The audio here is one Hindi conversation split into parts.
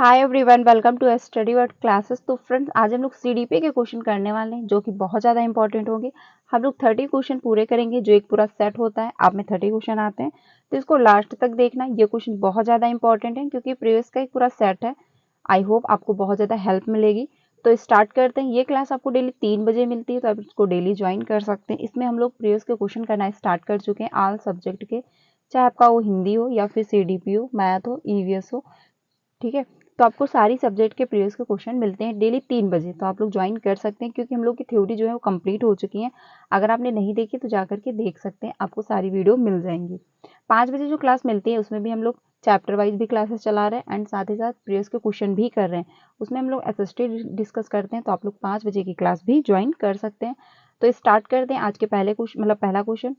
Hi everyone, welcome to study word classes. तो फ्रेंड्स, आज हम लोग सीडीपी के क्वेश्चन करने वाले हैं जो कि बहुत ज़्यादा इंपॉर्टेंट होंगे। हम लोग 30 क्वेश्चन पूरे करेंगे, जो एक पूरा सेट होता है। आप में 30 क्वेश्चन आते हैं, तो इसको लास्ट तक देखना। ये क्वेश्चन बहुत ज़्यादा इंपॉर्टेंट है क्योंकि प्रीवियस का एक पूरा सेट है। आई होप आपको बहुत ज़्यादा हेल्प मिलेगी। तो स्टार्ट करते हैं। ये क्लास आपको डेली 3 बजे मिलती है, तो आप इसको डेली ज्वाइन कर सकते हैं। इसमें हम लोग प्रीवियस के क्वेश्चन करना स्टार्ट कर चुके हैं, ऑल सब्जेक्ट के, चाहे आपका वो हिंदी हो या फिर सीडीपी हो, मैथ हो, ईवीएस हो। ठीक है, तो आपको सारी सब्जेक्ट के प्रीवियस के क्वेश्चन मिलते हैं डेली 3 बजे, तो आप लोग ज्वाइन कर सकते हैं क्योंकि हम लोग की थ्योरी जो है वो कंप्लीट हो चुकी है। अगर आपने नहीं देखी तो जाकर के देख सकते हैं, आपको सारी वीडियो मिल जाएंगी। 5 बजे जो क्लास मिलती है उसमें भी हम लोग चैप्टर वाइज भी क्लासेस चला रहे हैं एंड साथ ही साथ प्रीवियस के क्वेश्चन भी कर रहे हैं। उसमें हम लोग एसएसटी डिस्कस करते हैं, तो आप लोग 5 बजे की क्लास भी ज्वाइन कर सकते हैं। तो स्टार्ट करते हैं आज के पहले क्वेश्चन, मतलब पहला क्वेश्चन।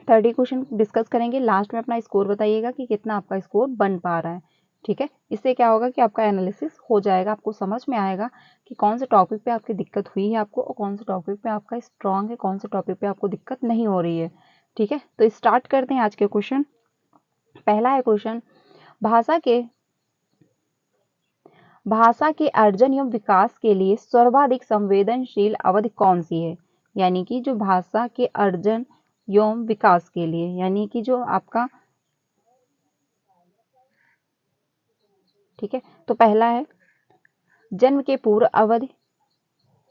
30 क्वेश्चन डिस्कस करेंगे, लास्ट में अपना स्कोर बताइएगा कि कितना आपका स्कोर बन पा रहा है। ठीक है, इससे क्या होगा कि आपका एनालिसिस हो जाएगा, आपको समझ में आएगा कि कौन से टॉपिक पे आपकी दिक्कत हुई है आपको, और कौन से टॉपिक पे आपका स्ट्रांग है, कौन से टॉपिक पे आपको दिक्कत नहीं हो रही है। ठीक है, तो स्टार्ट करते हैं आज के क्वेश्चन। पहला है क्वेश्चन, भाषा के अर्जन एवं विकास के लिए सर्वाधिक संवेदनशील अवधि कौन सी है। यानी कि जो भाषा के अर्जन एवं विकास के लिए, यानी कि जो आपका, ठीक है, तो पहला है जन्म के पूर्व अवधि,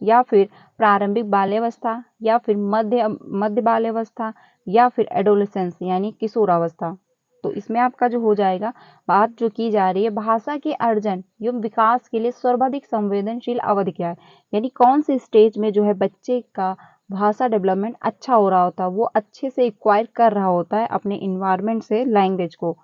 या फिर प्रारंभिक बाल्यावस्था, या फिर मध्य बाल्यावस्था, या फिर एडोलेसेंस यानी किशोरावस्था। तो इसमें आपका जो हो जाएगा, बात जो की जा रही है, भाषा के अर्जन एवं विकास के लिए सर्वाधिक संवेदनशील अवधि क्या है, यानी कौन से स्टेज में जो है बच्चे का भाषा डेवलपमेंट अच्छा हो रहा होता है, वो अच्छे से एक्वायर कर रहा होता है अपने इन्वायरमेंट से लैंग्वेज को।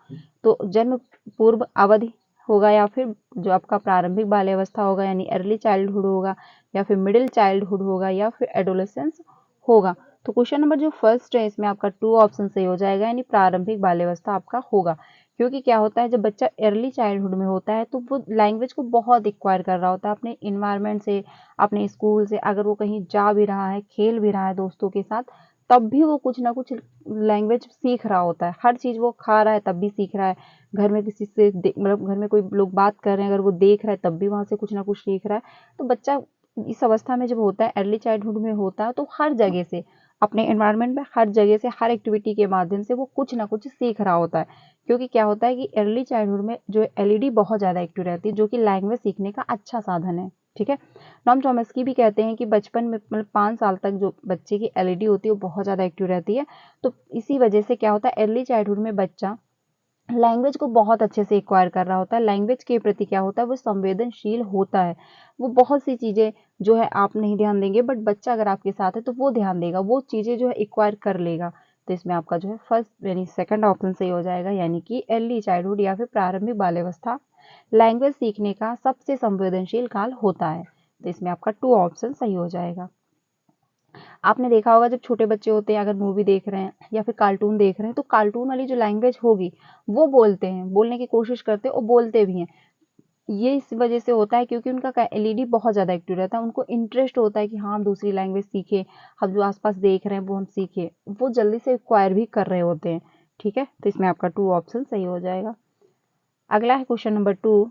तो जन्म पूर्व अवधि होगा, या फिर जो आपका प्रारंभिक बाल्यावस्था होगा यानी अर्ली चाइल्डहुड होगा, या फिर मिडिल चाइल्डहुड होगा, या फिर एडोलेसेंस होगा। तो क्वेश्चन नंबर जो फर्स्ट है इसमें आपका 2 ऑप्शन सही हो जाएगा, यानी प्रारंभिक बाल्यावस्था आपका होगा। क्योंकि क्या होता है, जब बच्चा अर्ली चाइल्डहुड में होता है तो वो लैंग्वेज को बहुत एक्वायर कर रहा होता है अपने इन्वायरमेंट से, अपने स्कूल से। अगर वो कहीं जा भी रहा है, खेल भी रहा है दोस्तों के साथ, तब भी वो कुछ ना कुछ लैंग्वेज सीख रहा होता है। हर चीज़ वो खा रहा है तब भी सीख रहा है, घर में किसी से मतलब घर में कोई लोग बात कर रहे हैं, अगर वो देख रहा है तब भी वहाँ से कुछ ना कुछ सीख रहा है। तो बच्चा इस अवस्था में जब होता है, अर्ली चाइल्डहुड में होता है, तो हर जगह से अपने एनवायरनमेंट में, हर जगह से, हर एक्टिविटी के माध्यम से वो कुछ ना कुछ सीख रहा होता है। क्योंकि क्या होता है कि अर्ली चाइल्डहुड में जो एलईडी बहुत ज़्यादा एक्टिव रहती है, जो कि लैंग्वेज सीखने का अच्छा साधन है। ठीक है, नॉम चॉम्स्की भी कहते हैं कि बचपन में मतलब 5 साल तक जो बच्चे की एलईडी होती है वो बहुत ज़्यादा एक्टिव रहती है। तो इसी वजह से क्या होता है, अर्ली चाइल्डहुड में बच्चा लैंग्वेज को बहुत अच्छे से एक्वायर कर रहा होता है, लैंग्वेज के प्रति क्या होता है, वो संवेदनशील होता है। वो बहुत सी चीज़ें जो है आप नहीं ध्यान देंगे, बट बच्चा अगर आपके साथ है तो वो ध्यान देगा, वो चीज़ें जो है एक्वायर कर लेगा। तो इसमें आपका जो है फर्स्ट यानी सेकंड ऑप्शन सही हो जाएगा, यानी कि अर्ली चाइल्डहुड या फिर प्रारंभिक बाल्यावस्था लैंग्वेज सीखने का सबसे संवेदनशील काल होता है। तो इसमें आपका 2 ऑप्शन सही हो जाएगा। आपने देखा होगा जब छोटे बच्चे होते हैं, अगर मूवी देख रहे हैं या फिर कार्टून देख रहे हैं, तो कार्टून वाली जो लैंग्वेज होगी वो बोलते हैं, बोलने की कोशिश करते हैं और बोलते भी हैं। ये इस वजह से होता है क्योंकि उनका एलईडी बहुत ज़्यादा एक्टिव रहता है, उनको इंटरेस्ट होता है कि हाँ हम दूसरी लैंग्वेज सीखें, हम जो आसपास देख रहे हैं वो हम सीखें, वो जल्दी से एक्वायर भी कर रहे होते हैं। ठीक है, तो इसमें आपका 2 ऑप्शन सही हो जाएगा। अगला है क्वेश्चन नंबर 2,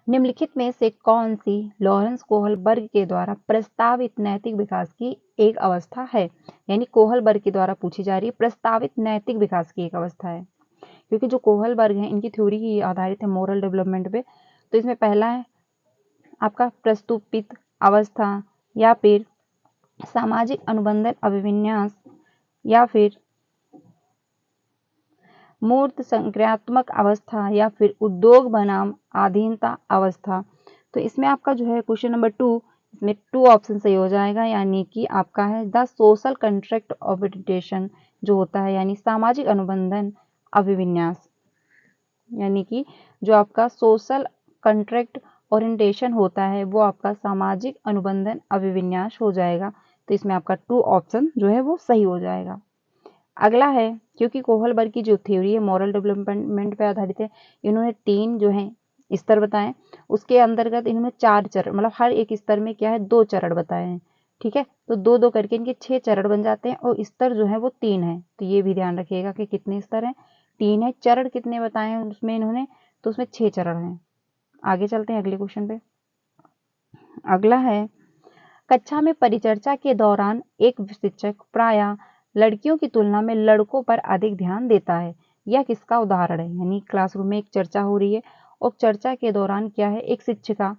निम्नलिखित में से कौन सी लॉरेंस कोहल वर्ग के द्वारा प्रस्तावित नैतिक विकास की एक अवस्था है। यानी कोहल वर्ग के द्वारा पूछी जा रही है, प्रस्तावित नैतिक विकास की एक अवस्था है। क्योंकि जो कोहल वर्ग है इनकी थ्योरी ही आधारित है मोरल डेवलपमेंट पे। तो इसमें पहला है आपका प्रस्तुपित अवस्था, या फिर सामाजिक अनुबंधन अभिविन्यास, या फिर मूर्त संक्रियात्मक अवस्था, या फिर उद्योग बनाम अधीनता अवस्था। तो इसमें आपका जो है क्वेश्चन नंबर 2, इसमें 2 ऑप्शन सही हो जाएगा, यानी कि आपका है द सोशल कंट्रैक्ट ओरिएंटेशन जो होता है, यानी सामाजिक अनुबंधन अभिविन्यास। यानी कि जो आपका सोशल कंट्रैक्ट ओरिएंटेशन होता है वो आपका सामाजिक अनुबंधन अभिविन्यास हो जाएगा। तो इसमें आपका 2 ऑप्शन जो है वो सही हो जाएगा। अगला है, क्योंकि कोहल वर्ग की जो थ्योरी है मॉरल डेवलपमेंट पे आधारित है, इन्होंने 3 जो है स्तर बताए, उसके अंतर्गत इन्होंने 4 चरण, मतलब हर एक स्तर में क्या है 2 चरण बताए हैं। ठीक है, तो 2-2 करके इनके 6 चरण बन जाते हैं, और स्तर जो है वो 3 है। तो ये भी ध्यान रखिएगा कि कितने स्तर हैं, 3 है। चरण कितने बताए हैं उसमें इन्होंने, तो उसमें 6 चरण हैं। आगे चलते हैं अगले क्वेश्चन पे। अगला है, कक्षा में परिचर्चा के दौरान एक शिक्षक प्रायः लड़कियों की तुलना में लड़कों पर अधिक ध्यान देता है, यह किसका उदाहरण है? यानी क्लासरूम में एक चर्चा हो रही है और चर्चा के दौरान क्या है, एक शिक्षिका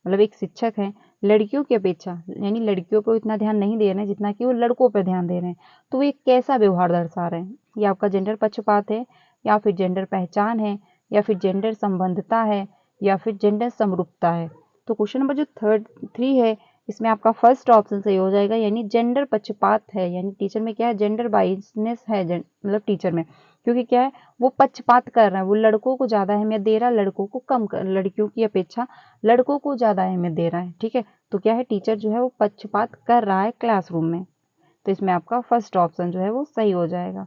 मतलब एक शिक्षक है लड़कियों की अपेक्षा यानी लड़कियों पर इतना ध्यान नहीं दे रहे हैं जितना कि वो लड़कों पर ध्यान दे रहे हैं। तो वो एक कैसा व्यवहार दर्शा रहे हैं? ये आपका जेंडर पक्षपात है, या फिर जेंडर पहचान है, या फिर जेंडर संबंधता है, या फिर जेंडर समरूपता है? तो क्वेश्चन नंबर जो 3 है इसमें आपका फर्स्ट ऑप्शन सही हो जाएगा, यानी जेंडर पक्षपात है। यानी टीचर में क्या है, जेंडर बाइसनेस है मतलब टीचर में, क्योंकि क्या है वो पक्षपात कर रहा है, वो लड़कों को ज्यादा अहमियत दे रहा है, लड़कों को कम लड़कियों की अपेक्षा लड़कों को ज्यादा अहमियत दे रहा है। ठीक है, तो क्या है टीचर जो है वो पक्षपात कर रहा है क्लासरूम में। तो इसमें आपका फर्स्ट ऑप्शन जो है वो सही हो जाएगा।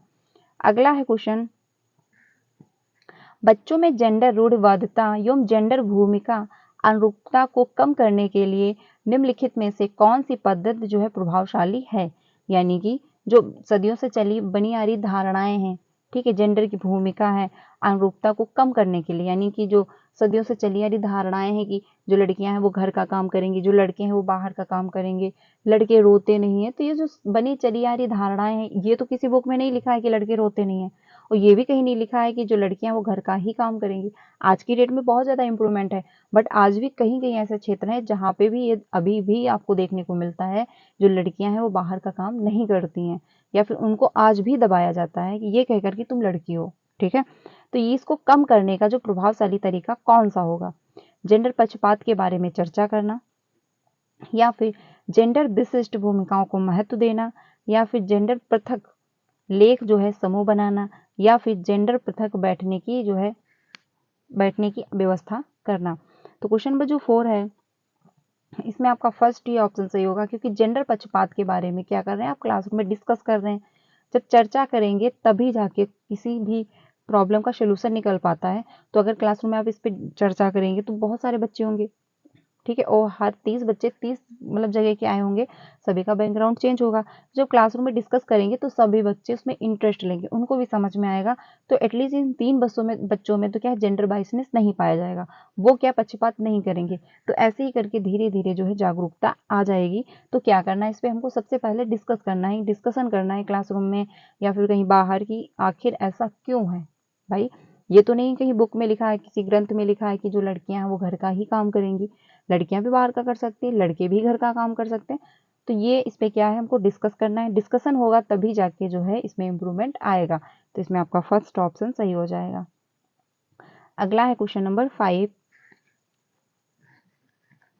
अगला है क्वेश्चन, बच्चों में जेंडर रूढ़िवादिता एवं जेंडर भूमिका अनुरूपता को कम करने के लिए निम्नलिखित में से कौन सी पद्धति जो है प्रभावशाली है? यानी कि जो सदियों से चली बनी आ रही धारणाएं हैं, ठीक है, जेंडर की भूमिका है अनुरूपता को कम करने के लिए, यानी कि जो सदियों से चली आ रही धारणाएं हैं कि जो लड़कियां हैं वो घर का काम करेंगी, जो लड़के हैं वो बाहर का काम करेंगे, लड़के रोते नहीं है। तो ये जो बनी चली आ रही धारणाएं हैं, ये तो किसी बुक में नहीं लिखा है कि लड़के रोते नहीं है, और ये भी कहीं नहीं लिखा है कि जो लड़कियां वो घर का ही काम करेंगी। आज की डेट में बहुत ज्यादा इंप्रूवमेंट है, बट आज भी कहीं कहीं ऐसे क्षेत्र हैं जहाँ पे भी ये अभी भी आपको देखने को मिलता है, जो लड़कियां हैं वो बाहर का काम नहीं करती हैं, या फिर उनको आज भी दबाया जाता है कि ये कहकर कि तुम लड़की हो। ठीक है, तो ये इसको कम करने का जो प्रभावशाली तरीका कौन सा होगा? जेंडर पक्षपात के बारे में चर्चा करना, या फिर जेंडर विशिष्ट भूमिकाओं को महत्व देना, या फिर जेंडर पृथक लेख जो है समूह बनाना, या फिर जेंडर पृथक बैठने की व्यवस्था करना। तो क्वेश्चन नंबर जो 4 है इसमें आपका फर्स्ट ही ऑप्शन सही होगा, क्योंकि जेंडर पक्षपात के बारे में क्या कर रहे हैं आप क्लासरूम में डिस्कस कर रहे हैं। जब चर्चा करेंगे तभी जाके किसी भी प्रॉब्लम का सोल्यूशन निकल पाता है। तो अगर क्लासरूम में आप इस पर चर्चा करेंगे तो बहुत सारे बच्चे होंगे, ठीक है, और हर 30 बच्चे 30 मतलब जगह के आए होंगे, सभी का बैकग्राउंड चेंज होगा। जब क्लासरूम में डिस्कस करेंगे तो सभी बच्चे उसमें इंटरेस्ट लेंगे, उनको भी समझ में आएगा। तो एटलीस्ट इन 3 बच्चों में तो क्या है जेंडर बाइसनेस नहीं पाया जाएगा, वो क्या पक्षपात नहीं करेंगे। तो ऐसे ही करके धीरे धीरे जो है जागरूकता आ जाएगी। तो क्या करना है, इस पर हमको सबसे पहले डिस्कस करना है, डिस्कशन करना है क्लासरूम में या फिर कहीं बाहर की आखिर ऐसा क्यों है भाई। ये तो नहीं कहीं बुक में लिखा है, किसी ग्रंथ में लिखा है कि जो लड़कियां हैं वो घर का ही काम करेंगी, लड़कियां भी बाहर का कर सकती है, लड़के भी घर का काम कर सकते हैं। तो ये इस पे क्या है हमको डिस्कस करना है, डिस्कशन होगा तभी जाके जो है इसमें इम्प्रूवमेंट आएगा। तो इसमें आपका फर्स्ट ऑप्शन सही हो जाएगा। अगला है क्वेश्चन नंबर 5।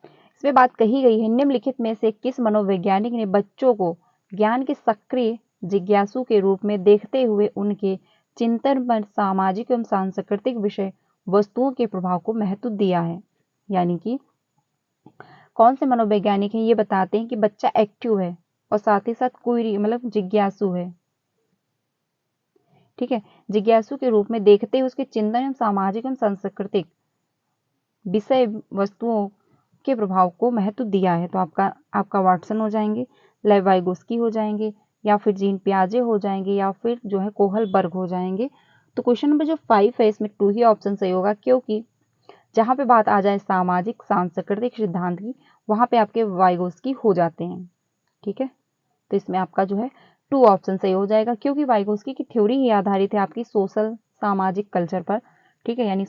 इसमें बात कही गई है, निम्नलिखित में से किस मनोवैज्ञानिक ने बच्चों को ज्ञान के सक्रिय जिज्ञासु के रूप में देखते हुए उनके चिंतन पर सामाजिक एवं सांस्कृतिक विषय वस्तुओं के प्रभाव को महत्व दिया है? यानी कि कौन से मनोवैज्ञानिक हैं ये बताते हैं कि बच्चा एक्टिव है और साथ ही साथ क्वेरी मतलब जिज्ञासु है। ठीक है, जिज्ञासु के रूप में देखते हुए उसके चिंतन एवं सामाजिक एवं सांस्कृतिक विषय वस्तुओं के प्रभाव को महत्व दिया है। तो आपका वाटसन हो जाएंगे, लेवाइगोस्की हो जाएंगे, या फिर जीन पियाजे हो जाएंगे, या फिर जो है कोहलबर्ग हो जाएंगे। तो क्वेश्चन नंबर जो 5 है इसमें 2 ही ऑप्शन सही होगा, क्योंकि जहां पे बात आ जाए सामाजिक सांस्कृतिक सिद्धांत की वहां पे आपके वाइगोस्की हो जाते हैं। ठीक है, तो इसमें आपका जो है 2 ऑप्शन सही हो जाएगा, क्योंकि वाइगोस्की की थ्योरी ही आधारित है आपकी सोशल सामाजिक कल्चर पर। ठीक है, यानी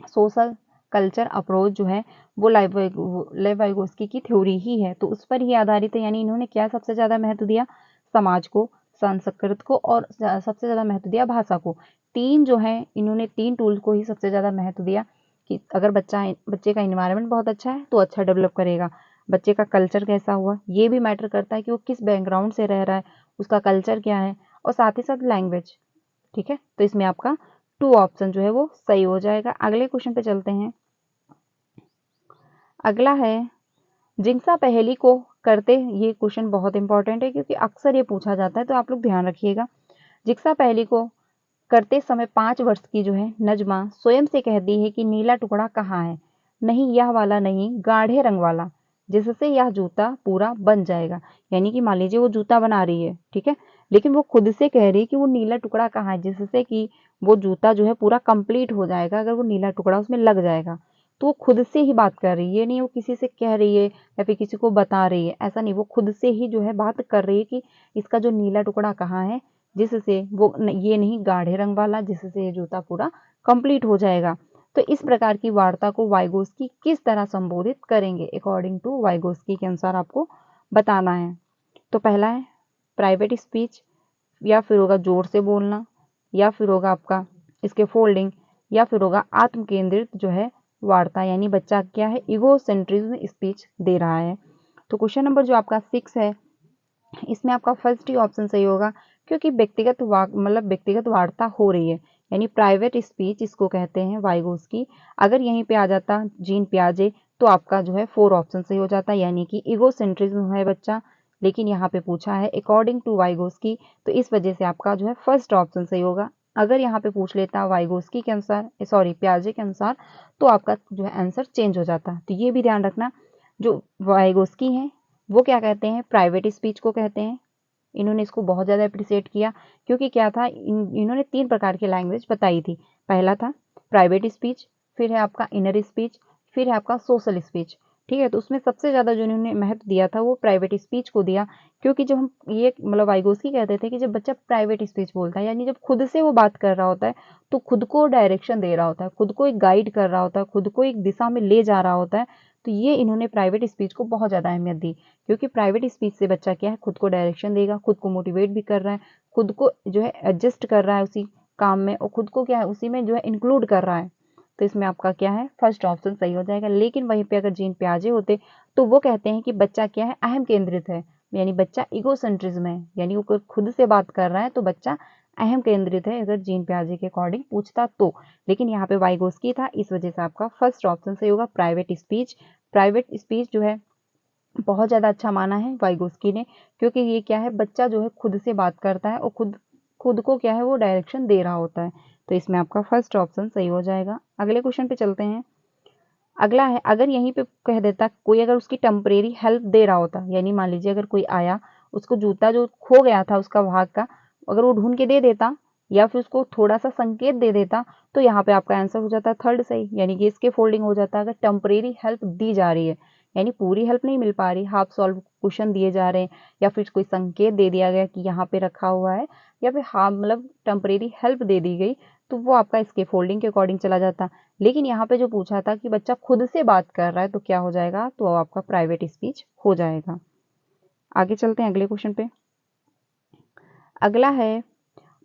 सोशल कल्चर अप्रोच जो है वो लेवाइगोस्की की थ्योरी ही है, तो उस पर ही आधारित है। यानी इन्होंने क्या सबसे ज्यादा महत्व दिया, समाज को, संस्कृत को, और सबसे ज्यादा महत्व दिया भाषा को। 3 जो है इन्होंने 3 टूल को ही सबसे ज्यादा महत्व दिया कि अगर बच्चे का इन्वायरमेंट बहुत अच्छा है तो अच्छा डेवलप करेगा, बच्चे का कल्चर कैसा हुआ ये भी मैटर करता है कि वो किस बैकग्राउंड से रह रहा है, उसका कल्चर क्या है, और साथ ही साथ लैंग्वेज। ठीक है, तो इसमें आपका 2 ऑप्शन जो है वो सही हो जाएगा। अगले क्वेश्चन पे चलते हैं। अगला है, जिंसा पहेली को करते, ये क्वेश्चन बहुत इंपॉर्टेंट है क्योंकि अक्सर ये पूछा जाता है, तो आप लोग ध्यान रखिएगा। जिक्सा पहेली को करते समय 5 वर्ष की जो है नजमा स्वयं से कहती है कि नीला टुकड़ा कहाँ है, नहीं यह वाला नहीं, गाढ़े रंग वाला, जिससे यह जूता पूरा बन जाएगा। यानी कि मान लीजिए वो जूता बना रही है, ठीक है, लेकिन वो खुद से कह रही है कि वो नीला टुकड़ा कहाँ है, जिससे कि वो जूता जो है पूरा कंप्लीट हो जाएगा अगर वो नीला टुकड़ा उसमें लग जाएगा। तो वो खुद से ही बात कर रही है, ये नहीं वो किसी से कह रही है या फिर किसी को बता रही है, ऐसा नहीं, वो खुद से ही जो है बात कर रही है कि इसका जो नीला टुकड़ा कहाँ है, जिससे वो ये नहीं गाढ़े रंग वाला, जिससे ये जूता पूरा कंप्लीट हो जाएगा। तो इस प्रकार की वार्ता को वाइगोस्की किस तरह संबोधित करेंगे, अकॉर्डिंग टू वाइगोस्की के अनुसार आपको बताना है। तो पहला है प्राइवेट स्पीच, या फिर होगा जोर से बोलना, या फिर होगा आपका इसके फोल्डिंग, या फिर होगा आत्म केंद्रित जो है वार्ता, यानी बच्चा क्या है इगोसेंट्रिज्म स्पीच दे रहा है। तो क्वेश्चन नंबर जो आपका 6 है, इसमें आपका फर्स्ट ही ऑप्शन सही होगा, क्योंकि व्यक्तिगत व्यक्तिगत वार्ता हो रही है, यानी प्राइवेट स्पीच इसको कहते हैं वाइगोस्की। अगर यहीं पे आ जाता जीन पियाजे तो आपका जो है 4 ऑप्शन सही हो जाता, यानी कि इगोसेंट्रिज्म है बच्चा, लेकिन यहाँ पे पूछा है अकॉर्डिंग टू वाइगोस्की, तो इस वजह से आपका जो है फर्स्ट ऑप्शन सही होगा। अगर यहाँ पे पूछ लेता वाइगोस्की के अनुसार, सॉरी पियाजे के अनुसार, तो आपका जो है आंसर चेंज हो जाता। तो ये भी ध्यान रखना, जो वाइगोस्की है वो क्या कहते हैं, प्राइवेट स्पीच को कहते हैं। इन्होंने इसको बहुत ज़्यादा अप्रिशिएट किया, क्योंकि क्या था, इन्होंने 3 प्रकार की लैंग्वेज बताई थी। पहला था प्राइवेट स्पीच, फिर है आपका इनर स्पीच, फिर है आपका सोशल स्पीच। ठीक है, तो उसमें सबसे ज़्यादा जो इन्होंने महत्व दिया था वो प्राइवेट स्पीच को दिया, क्योंकि जब हम ये वाइगोस्की कहते थे कि जब बच्चा प्राइवेट स्पीच बोलता है, यानी जब खुद से वो बात कर रहा होता है, तो खुद को डायरेक्शन दे रहा होता है, खुद को एक गाइड कर रहा होता है, खुद को एक दिशा में ले जा रहा होता है। तो ये इन्होंने प्राइवेट स्पीच को बहुत ज़्यादा अहमियत दी, क्योंकि प्राइवेट स्पीच से बच्चा क्या है खुद को डायरेक्शन देगा, खुद को मोटिवेट भी कर रहा है, खुद को जो है एडजस्ट कर रहा है उसी काम में, और खुद को क्या है उसी में जो है इंक्लूड कर रहा है। तो इसमें आपका क्या है फर्स्ट ऑप्शन सही हो जाएगा। लेकिन वहीं पे अगर जीन पियाजे होते तो वो कहते हैं कि बच्चा क्या है अहम केंद्रित है, यानी बच्चा इगोसेंट्रिज्म है, यानी वो खुद से बात कर रहा है तो बच्चा अहम केंद्रित है, अगर जीन पियाजे के अकॉर्डिंग पूछता तो। लेकिन यहाँ पे वाइगोस्की था, इस वजह से आपका फर्स्ट ऑप्शन सही होगा प्राइवेट स्पीच। प्राइवेट स्पीच जो है बहुत ज़्यादा अच्छा माना है वाइगोस्की ने, क्योंकि ये क्या है बच्चा जो है खुद से बात करता है और खुद खुद को क्या है वो डायरेक्शन दे रहा होता है। तो इसमें आपका फर्स्ट ऑप्शन सही हो जाएगा। अगले क्वेश्चन पे चलते हैं। अगला है, अगर यहीं पे कह देता कोई अगर उसकी टेम्परेरी हेल्प दे रहा होता, यानी मान लीजिए अगर कोई आया, उसको जूता जो खो गया था उसका भाग का, अगर वो ढूंढ के दे देता या फिर उसको थोड़ा सा संकेत दे देता, तो यहाँ पे आपका आंसर हो जाता थर्ड सही, यानी कि इसके फोल्डिंग हो जाता अगर टेम्परेरी हेल्प दी जा रही है, यानी पूरी हेल्प नहीं मिल पा रही, हाफ सॉल्व क्वेश्चन दिए जा रहे हैं, या फिर कोई संकेत दे दिया गया कि यहाँ पे रखा हुआ है, या फिर हाँ टेम्परेरी हेल्प दे दी गई, तो वो आपका इसके फोल्डिंग के अकॉर्डिंग चला जाता। लेकिन यहाँ पे जो पूछा था कि बच्चा खुद से बात कर रहा है, तो क्या हो जाएगा, तो आपका प्राइवेट स्पीच हो जाएगा। आगे चलते हैं अगले क्वेश्चन पे। अगला है,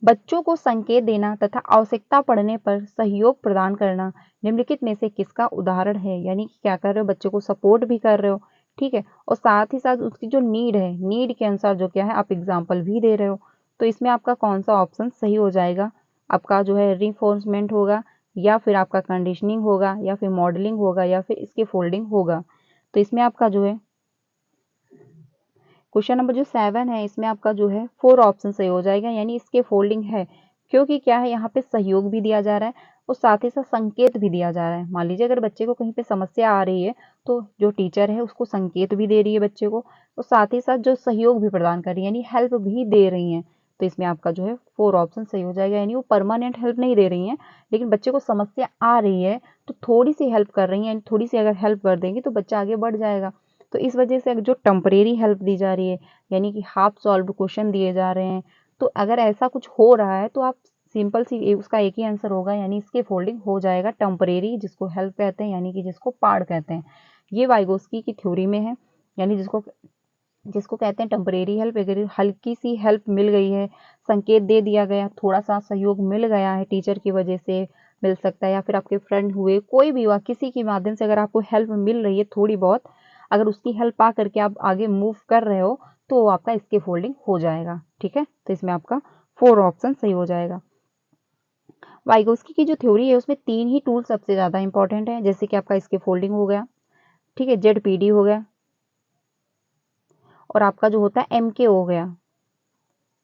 बच्चों को संकेत देना तथा आवश्यकता पड़ने पर सहयोग प्रदान करना निम्नलिखित में से किसका उदाहरण है, यानी कि क्या कर रहे हो बच्चों को सपोर्ट भी कर रहे हो, ठीक है, और साथ ही साथ उसकी जो नीड है, नीड के अनुसार जो क्या है आप एग्जाम्पल भी दे रहे हो। तो इसमें आपका कौन सा ऑप्शन सही हो जाएगा, आपका जो है रिफोर्समेंट होगा, या फिर आपका कंडीशनिंग होगा, या फिर मॉडलिंग होगा, या फिर इसके फोल्डिंग होगा। तो इसमें आपका जो है क्वेश्चन नंबर जो 7 है, इसमें आपका जो है 4 ऑप्शन सही हो जाएगा, यानी इसके फोल्डिंग है, क्योंकि क्या है यहाँ पे सहयोग भी दिया जा रहा है और साथ ही साथ संकेत भी दिया जा रहा है। मान लीजिए अगर बच्चे को कहीं पे समस्या आ रही है, तो जो टीचर है उसको संकेत भी दे रही है बच्चे को, और साथ ही साथ जो सहयोग भी प्रदान कर रही है, यानी हेल्प भी दे रही है। तो इसमें आपका जो है 4 ऑप्शन सही हो जाएगा, यानी वो परमानेंट हेल्प नहीं दे रही है, लेकिन बच्चे को समस्या आ रही है तो थोड़ी सी हेल्प कर रही है, यानी थोड़ी सी अगर हेल्प कर देंगे तो बच्चा आगे बढ़ जाएगा। तो इस वजह से जो टेम्परेरी हेल्प दी जा रही है, यानी कि हाफ सॉल्व क्वेश्चन दिए जा रहे हैं, तो अगर ऐसा कुछ हो रहा है तो आप सिंपल सी उसका एक ही आंसर होगा, यानी इसके फोल्डिंग हो जाएगा टेम्परेरी, जिसको हेल्प कहते हैं, यानी कि जिसको पार्ड कहते हैं। ये वाइगोस्की की थ्योरी में है, यानी जिसको जिसको कहते हैं टेम्परेरी हेल्प। अगर हल्की सी हेल्प मिल गई है, संकेत दे दिया गया, थोड़ा सा सहयोग मिल गया है, टीचर की वजह से मिल सकता है, या फिर आपके फ्रेंड हुए, कोई भी हुआ, किसी के माध्यम से अगर आपको हेल्प मिल रही है थोड़ी बहुत, अगर उसकी हेल्प पा करके आप आगे मूव कर रहे हो, तो आपका इसके फोल्डिंग हो जाएगा। ठीक है, तो इसमें आपका 4 ऑप्शन सही हो जाएगा। वाइगोस्की की जो थ्योरी है उसमें 3 ही टूल सबसे ज्यादा इंपॉर्टेंट है, जैसे कि आपका इसके फोल्डिंग हो गया, ठीक है, जेडपीडी हो गया, और आपका जो होता है एमके हो गया।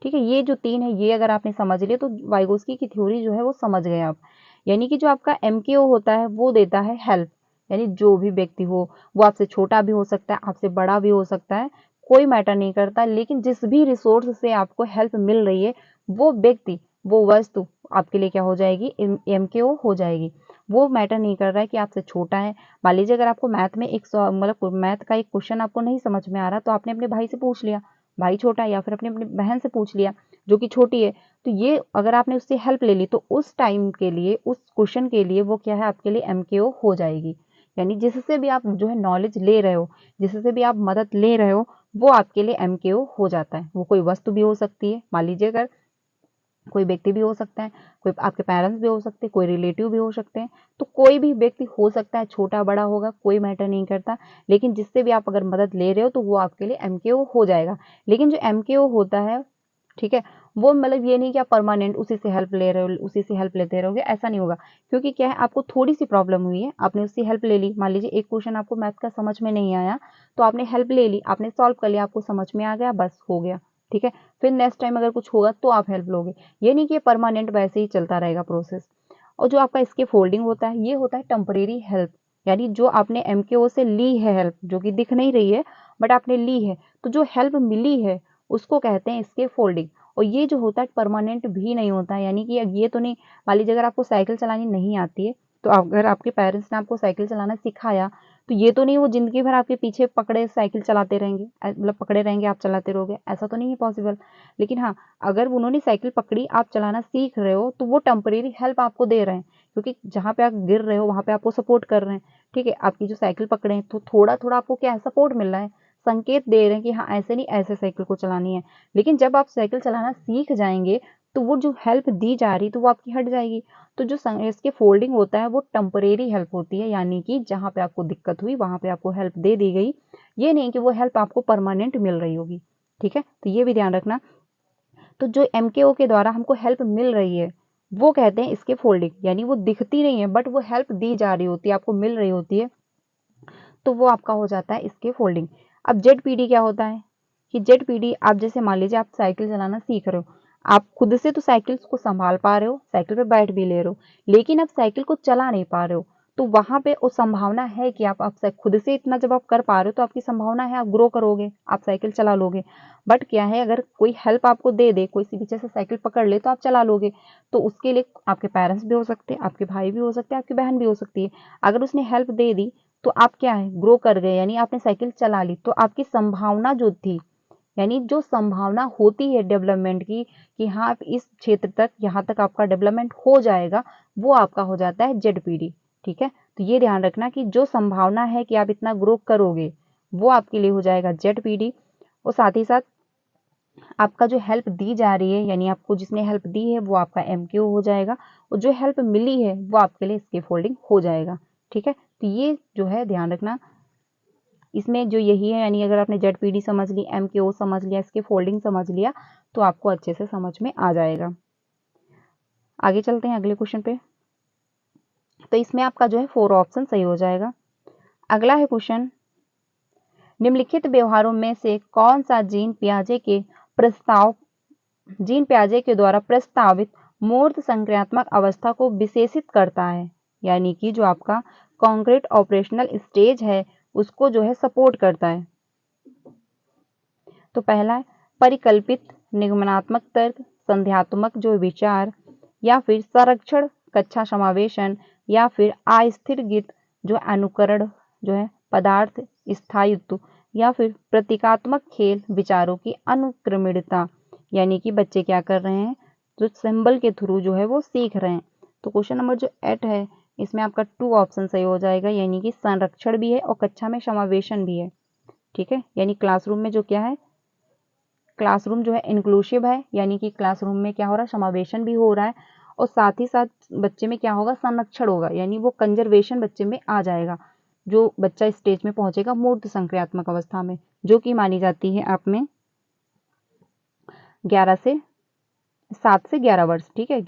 ठीक है, ये जो 3 है ये अगर आपने समझ लिया तो वाइगोस्की की थ्योरी जो है वो समझ गए आप। यानी कि जो आपका एमकेओ होता है वो देता है हेल्प, यानी जो भी व्यक्ति हो, वो आपसे छोटा भी हो सकता है, आपसे बड़ा भी हो सकता है, कोई मैटर नहीं करता, लेकिन जिस भी रिसोर्स से आपको हेल्प मिल रही है, वो व्यक्ति, वो वस्तु आपके लिए क्या हो जाएगी, MKO हो जाएगी। वो मैटर नहीं कर रहा है कि आपसे छोटा है। मान लीजिए अगर आपको मैथ में मतलब मैथ का एक क्वेश्चन आपको नहीं समझ में आ रहा, तो आपने अपने भाई से पूछ लिया, भाई छोटा है, या फिर अपनी बहन से पूछ लिया जो कि छोटी है, तो ये अगर आपने उससे हेल्प ले ली तो उस टाइम के लिए, उस क्वेश्चन के लिए वो क्या है, आपके लिए MKO हो जाएगी। यानी जिससे भी आप जो है नॉलेज ले रहे हो, जिससे भी आप मदद ले रहे हो, वो आपके लिए MKO हो जाता है। वो कोई वस्तु भी हो सकती है, मान लीजिए अगर कोई व्यक्ति भी हो सकता है, कोई आपके पेरेंट्स भी हो सकते हैं, कोई रिलेटिव भी हो सकते हैं, तो कोई भी व्यक्ति हो सकता है, छोटा बड़ा होगा कोई मैटर नहीं करता, लेकिन जिससे भी आप अगर मदद ले रहे हो तो वो आपके लिए MKO हो जाएगा। लेकिन जो MKO होता है, ठीक है, वो मतलब ये नहीं कि आप परमानेंट उसी से हेल्प ले रहे हो, उसी से हेल्प लेते रहोगे, ऐसा नहीं होगा। क्योंकि क्या है, आपको थोड़ी सी प्रॉब्लम हुई है, आपने उससे हेल्प ले ली, मान लीजिए एक क्वेश्चन आपको मैथ का समझ में नहीं आया, तो आपने हेल्प ले ली, आपने सॉल्व कर लिया, आपको समझ में आ गया, बस हो गया, ठीक है। फिर नेक्स्ट टाइम अगर कुछ होगा तो आप हेल्प लोगे, ये नहीं कि परमानेंट वैसे ही चलता रहेगा प्रोसेस। और जो आपका इसके फोल्डिंग होता है, ये होता है टेम्परेरी हेल्प, यानी जो आपने MKO से ली है हेल्प, जो कि दिख नहीं रही है बट आपने ली है, तो जो हेल्प मिली है उसको कहते हैं इसके फोल्डिंग। और ये जो होता है परमानेंट भी नहीं होता है, यानी कि ये तो नहीं, मान लीजिए अगर आपको साइकिल चलानी नहीं आती है, तो अगर आपके पेरेंट्स ने आपको साइकिल चलाना सिखाया, तो ये तो नहीं वो जिंदगी भर आपके पीछे पकड़े साइकिल चलाते रहेंगे, मतलब पकड़े रहेंगे, आप चलाते रहोगे, ऐसा तो नहीं है पॉसिबल। लेकिन हाँ, अगर उन्होंने साइकिल पकड़ी, आप चलाना सीख रहे हो, तो वो टेम्परेरी हेल्प आपको दे रहे हैं, क्योंकि जहाँ पे आप गिर रहे हो वहां पे आपको सपोर्ट कर रहे हैं, ठीक है। आपकी जो साइकिल पकड़े हैं तो थोड़ा थोड़ा आपको क्या है, सपोर्ट मिल रहा है, संकेत दे रहे हैं कि हाँ ऐसे नहीं, ऐसे साइकिल को चलानी है। लेकिन जब आप साइकिल चलाना सीख जाएंगे, तो वो जो हेल्प दी जा रही तो वो आपकी हट जाएगी। तो जो इसके फोल्डिंग होता है वो टेम्परेरी हेल्प होती है, यानी कि जहाँ पे आपको दिक्कत हुई वहां पे आपको हेल्प दे दी गई, ये नहीं कि वो हेल्प आपको परमानेंट मिल रही होगी, ठीक है। तो ये भी ध्यान रखना। तो जो MKO के द्वारा हमको हेल्प मिल रही है, वो कहते हैं इसके फोल्डिंग, यानी वो दिखती नहीं है बट वो हेल्प दी जा रही होती है, आपको मिल रही होती है, तो वो आपका हो जाता है इसके फोल्डिंग। अब ZPD क्या होता है कि ZPD, आप जैसे मान लीजिए आप साइकिल चलाना सीख रहे हो, आप खुद से तो साइकिल को संभाल पा रहे हो, साइकिल पे बैठ भी ले रहे हो, लेकिन आप साइकिल को चला नहीं पा रहे हो, तो वहां पे वो संभावना है कि आप खुद से इतना जब आप कर पा रहे हो तो आपकी संभावना है आप ग्रो करोगे, आप साइकिल चला लोगे। बट क्या है, अगर कोई हेल्प आपको दे दे, कोई सी पीछे से साइकिल पकड़ ले, तो आप चला लोगे। तो उसके लिए आपके पेरेंट्स भी हो सकते हैं, आपके भाई भी हो सकते हैं, आपकी बहन भी हो सकती है। अगर उसने हेल्प दे दी तो आप क्या है, ग्रो कर गए, यानी आपने साइकिल चला ली, तो आपकी संभावना जो थी, यानी जो संभावना होती है डेवलपमेंट की, कि हाँ आप इस क्षेत्र तक, यहाँ तक आपका डेवलपमेंट हो जाएगा, वो आपका हो जाता है ZPD, ठीक है। तो ये ध्यान रखना कि जो संभावना है कि आप इतना ग्रो करोगे, वो आपके लिए हो जाएगा ZPD। और साथ ही साथ आपका जो हेल्प दी जा रही है, यानी आपको जिसने हेल्प दी है, वो आपका MKO हो जाएगा, और जो हेल्प मिली है वो आपके लिए स्केप फोल्डिंग हो जाएगा, ठीक है। तो ये जो है ध्यान रखना, इसमें जो यही है, यानी अगर आपने ZPD समझ ली, MKO समझ लिया, इसके फोल्डिंग समझ लिया, तो आपको अच्छे से समझ में आ जाएगा। आगे चलते हैं अगले क्वेश्चन पे। तो इसमें आपका जो है 4 ऑप्शन सही हो जाएगा। अगला है क्वेश्चन, निम्नलिखित व्यवहारों में से कौन सा जीन प्याजे के द्वारा प्रस्तावित मूर्त संक्रियात्मक अवस्था को विशेषित करता है, यानी कि जो आपका कॉन्क्रीट ऑपरेशनल स्टेज है उसको जो है सपोर्ट करता है। तो पहला है परिकल्पित निगमनात्मक तर्क, संध्यात्मक जो विचार, या फिर संरक्षण कक्षा समावेशन, या फिर अस्थिरगित जो अनुकरण जो है पदार्थ स्थायित्व, या फिर प्रतीकात्मक खेल विचारों की अनुक्रमणिकता, यानी कि बच्चे क्या कर रहे हैं, जो सिंबल के थ्रू जो है वो सीख रहे हैं। तो क्वेश्चन नंबर जो 8 है, इसमें आपका 2 ऑप्शन सही हो जाएगा, यानी कि संरक्षण भी है और कक्षा में समावेशन भी है, ठीक है। यानी क्लासरूम में जो क्या है, क्लासरूम जो है इंक्लूसिव है, यानी कि क्लासरूम में क्या हो रहा है, समावेशन भी हो रहा है, और साथ ही साथ बच्चे में क्या होगा, संरक्षण होगा, यानी वो कंजर्वेशन बच्चे में आ जाएगा, जो बच्चा स्टेज में पहुंचेगा मूर्त संक्रियात्मक अवस्था में, जो कि मानी जाती है आप में 7 से 11 वर्ष, ठीक है।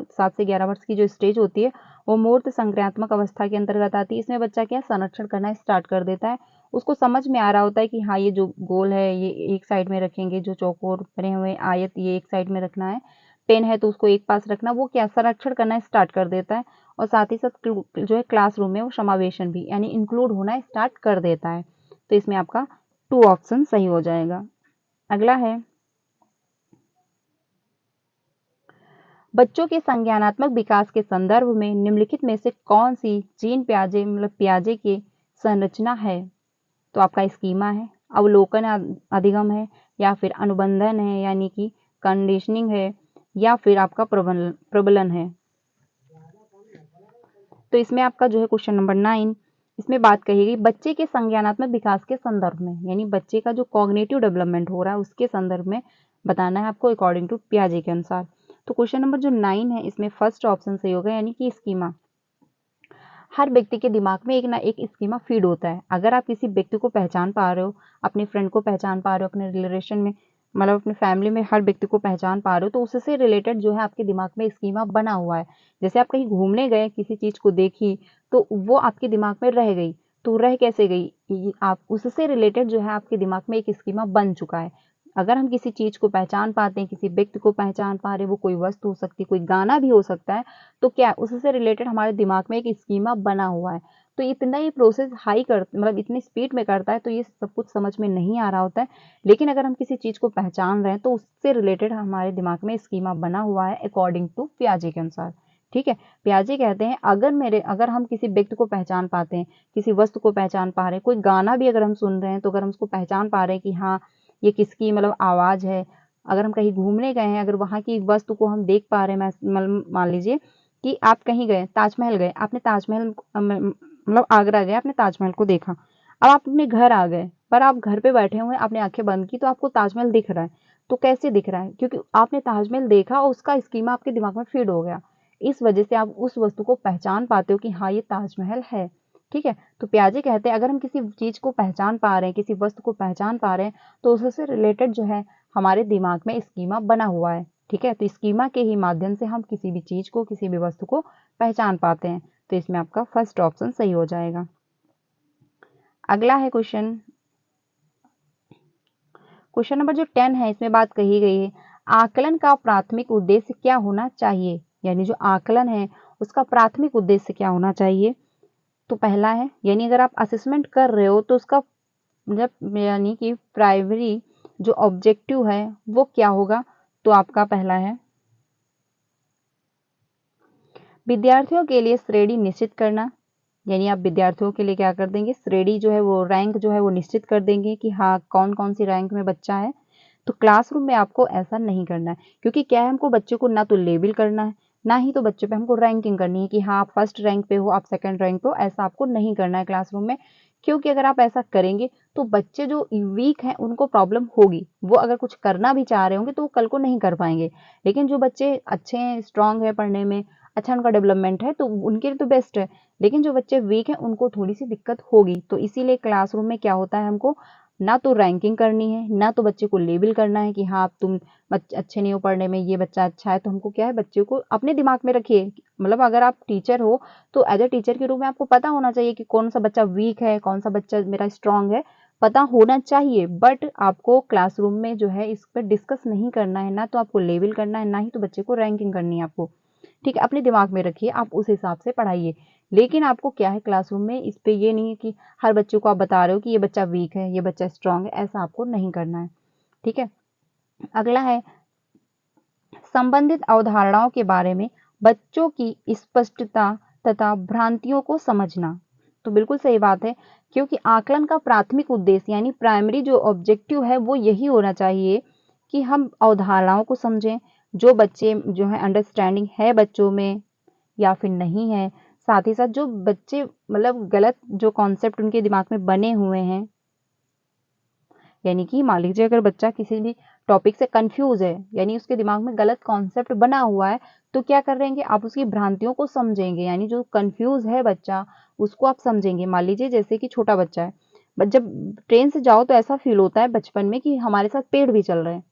7 से 11 वर्ष की जो स्टेज होती है वो मूर्त संक्रियात्मक अवस्था के अंतर्गत आती है। इसमें बच्चा क्या संरक्षण करना स्टार्ट कर देता है, उसको समझ में आ रहा होता है कि हाँ ये जो गोल है ये एक साइड में रखेंगे, जो चौकोर बने हुए आयत ये एक साइड में रखना है, पेन है तो उसको एक पास रखना, वो क्या संरक्षण करना स्टार्ट कर देता है। और साथ ही साथ जो है क्लासरूम में वो समावेशन भी, यानी इंक्लूड होना स्टार्ट कर देता है। तो इसमें आपका 2 ऑप्शन सही हो जाएगा। अगला है बच्चों के संज्ञानात्मक विकास के संदर्भ में निम्नलिखित में से कौन सी जीन पियाजे पियाजे की संरचना है? तो आपका स्कीमा है, अवलोकन अधिगम है, या फिर अनुबंधन है यानी कि कंडीशनिंग है, या फिर आपका प्रबलन है। तो इसमें आपका जो है क्वेश्चन नंबर 9, इसमें बात कही गई बच्चे के संज्ञानात्मक विकास के संदर्भ में, यानी बच्चे का जो कॉग्निटिव डेवलपमेंट हो रहा है उसके संदर्भ में बताना है आपको अकॉर्डिंग टू पियाजे के अनुसार। तो क्वेश्चन नंबर जो 9 है इसमें फर्स्ट ऑप्शन सही होगा, यानी कि स्कीमा। हर व्यक्ति के दिमाग में एक ना एक स्कीमा फीड होता है। अगर आप किसी व्यक्ति को पहचान पा रहे हो, अपने फ्रेंड को पहचान पा रहे हो, अपने रिलेशन में मतलब अपने फैमिली में हर व्यक्ति को पहचान पा रहे हो, तो उससे रिलेटेड जो है आपके दिमाग में स्कीमा बना हुआ है। जैसे आप कहीं घूमने गए, किसी चीज को देखी तो वो आपके दिमाग में रह गई, तो रह कैसे गई, आप उससे रिलेटेड जो है आपके दिमाग में एक स्कीमा बन चुका है। अगर हम किसी चीज को पहचान पाते हैं, किसी व्यक्ति को पहचान पा रहे, वो कोई वस्तु हो सकती है, कोई गाना भी हो सकता है, तो क्या उससे रिलेटेड हमारे दिमाग में एक स्कीमा बना हुआ है। तो इतना ये प्रोसेस हाई कर मतलब इतनी स्पीड में करता है, तो ये सब कुछ समझ में नहीं आ रहा होता है। लेकिन अगर हम किसी चीज को पहचान रहे हैं तो उससे रिलेटेड हमारे दिमाग में स्कीमा बना हुआ है अकॉर्डिंग टू पियाजे के अनुसार। ठीक है, पियाजे कहते हैं अगर हम किसी व्यक्ति को पहचान पाते हैं, किसी वस्तु को पहचान पा रहे हैं, कोई गाना भी अगर हम सुन रहे हैं, तो अगर हम उसको पहचान पा रहे हैं कि हाँ ये किसकी मतलब आवाज है, अगर हम कहीं घूमने गए हैं, अगर वहां की वस्तु को हम देख पा रहे हैं, मान लीजिए कि आप कहीं गए, ताजमहल गए, आपने ताजमहल मतलब आगरा गए, आपने ताजमहल को देखा। अब आप अपने घर आ गए, पर आप घर पे बैठे हुए, आपने आंखें बंद की तो आपको ताजमहल दिख रहा है। तो कैसे दिख रहा है? क्योंकि आपने ताजमहल देखा और उसका स्कीमा आपके दिमाग में फीड हो गया। इस वजह से आप उस वस्तु को पहचान पाते हो कि हाँ ये ताजमहल है। ठीक है, तो पियाजे कहते हैं अगर हम किसी चीज को पहचान पा रहे हैं, किसी वस्तु को पहचान पा रहे हैं, तो उससे रिलेटेड जो है हमारे दिमाग में स्कीमा बना हुआ है। ठीक है, तो स्कीमा के ही माध्यम से हम किसी भी चीज को, किसी भी वस्तु को पहचान पाते हैं। तो इसमें आपका फर्स्ट ऑप्शन सही हो जाएगा। अगला है क्वेश्चन नंबर जो 10 है, इसमें बात कही गई है आकलन का प्राथमिक उद्देश्य क्या होना चाहिए, यानी जो आकलन है उसका प्राथमिक उद्देश्य क्या होना चाहिए। तो पहला है, यानी अगर आप असेसमेंट कर रहे हो तो उसका जब यानी कि प्राइमरी जो ऑब्जेक्टिव है वो क्या होगा। तो आपका पहला है विद्यार्थियों के लिए श्रेणी निश्चित करना, यानी आप विद्यार्थियों के लिए क्या कर देंगे, श्रेणी जो है वो रैंक जो है वो निश्चित कर देंगे कि हाँ कौन कौन सी रैंक में बच्चा है। तो क्लासरूम में आपको ऐसा नहीं करना है, क्योंकि क्या है हमको बच्चे को ना तो लेबल करना है, ना ही तो बच्चे पे हमको रैंकिंग करनी है कि हाँ आप फर्स्ट रैंक पे हो, आप सेकंड रैंक पे हो, ऐसा आपको नहीं करना है क्लासरूम में। क्योंकि अगर आप ऐसा करेंगे तो बच्चे जो वीक हैं उनको प्रॉब्लम होगी, वो अगर कुछ करना भी चाह रहे होंगे तो वो कल को नहीं कर पाएंगे। लेकिन जो बच्चे अच्छे हैं, स्ट्रांग है पढ़ने में, अच्छा उनका डेवलपमेंट है, तो उनके लिए तो बेस्ट है। लेकिन जो बच्चे वीक हैं उनको थोड़ी सी दिक्कत होगी। तो इसीलिए क्लासरूम में क्या होता है, हमको ना तो रैंकिंग करनी है, ना तो बच्चे को लेबल करना है कि हाँ तुम अच्छे नहीं हो पढ़ने में, ये बच्चा अच्छा है। तो हमको क्या है, बच्चे को अपने दिमाग में रखिए, मतलब अगर आप टीचर हो तो एज ए टीचर के रूप में आपको पता होना चाहिए कि कौन सा बच्चा वीक है, कौन सा बच्चा मेरा स्ट्रांग है, पता होना चाहिए। बट आपको क्लासरूम में जो है इस पर डिस्कस नहीं करना है, ना तो आपको लेबल करना है, ना ही तो बच्चे को रैंकिंग करनी है आपको। ठीक है, अपने दिमाग में रखिए, आप उस हिसाब से पढ़ाइए। लेकिन आपको क्या है क्लासरूम में इस पे ये नहीं है कि हर बच्चे को आप बता रहे हो कि ये बच्चा वीक है, ये बच्चा स्ट्रांग है, ऐसा आपको नहीं करना है। ठीक है, अगला है संबंधित अवधारणाओं के बारे में बच्चों की स्पष्टता तथा भ्रांतियों को समझना। तो बिल्कुल सही बात है, क्योंकि आकलन का प्राथमिक उद्देश्य यानी प्राइमरी जो ऑब्जेक्टिव है वो यही होना चाहिए कि हम अवधारणाओं को समझें, जो बच्चे जो है अंडरस्टैंडिंग है बच्चों में या फिर नहीं है। साथ ही साथ जो बच्चे मतलब गलत जो कॉन्सेप्ट उनके दिमाग में बने हुए हैं, यानी कि मान लीजिए अगर बच्चा किसी भी टॉपिक से कंफ्यूज है, यानी उसके दिमाग में गलत कॉन्सेप्ट बना हुआ है, तो क्या करेंगे आप उसकी भ्रांतियों को समझेंगे, यानी जो कंफ्यूज है बच्चा उसको आप समझेंगे। मान लीजिए जैसे कि छोटा बच्चा है, जब ट्रेन से जाओ तो ऐसा फील होता है बचपन में कि हमारे साथ पेड़ भी चल रहे हैं,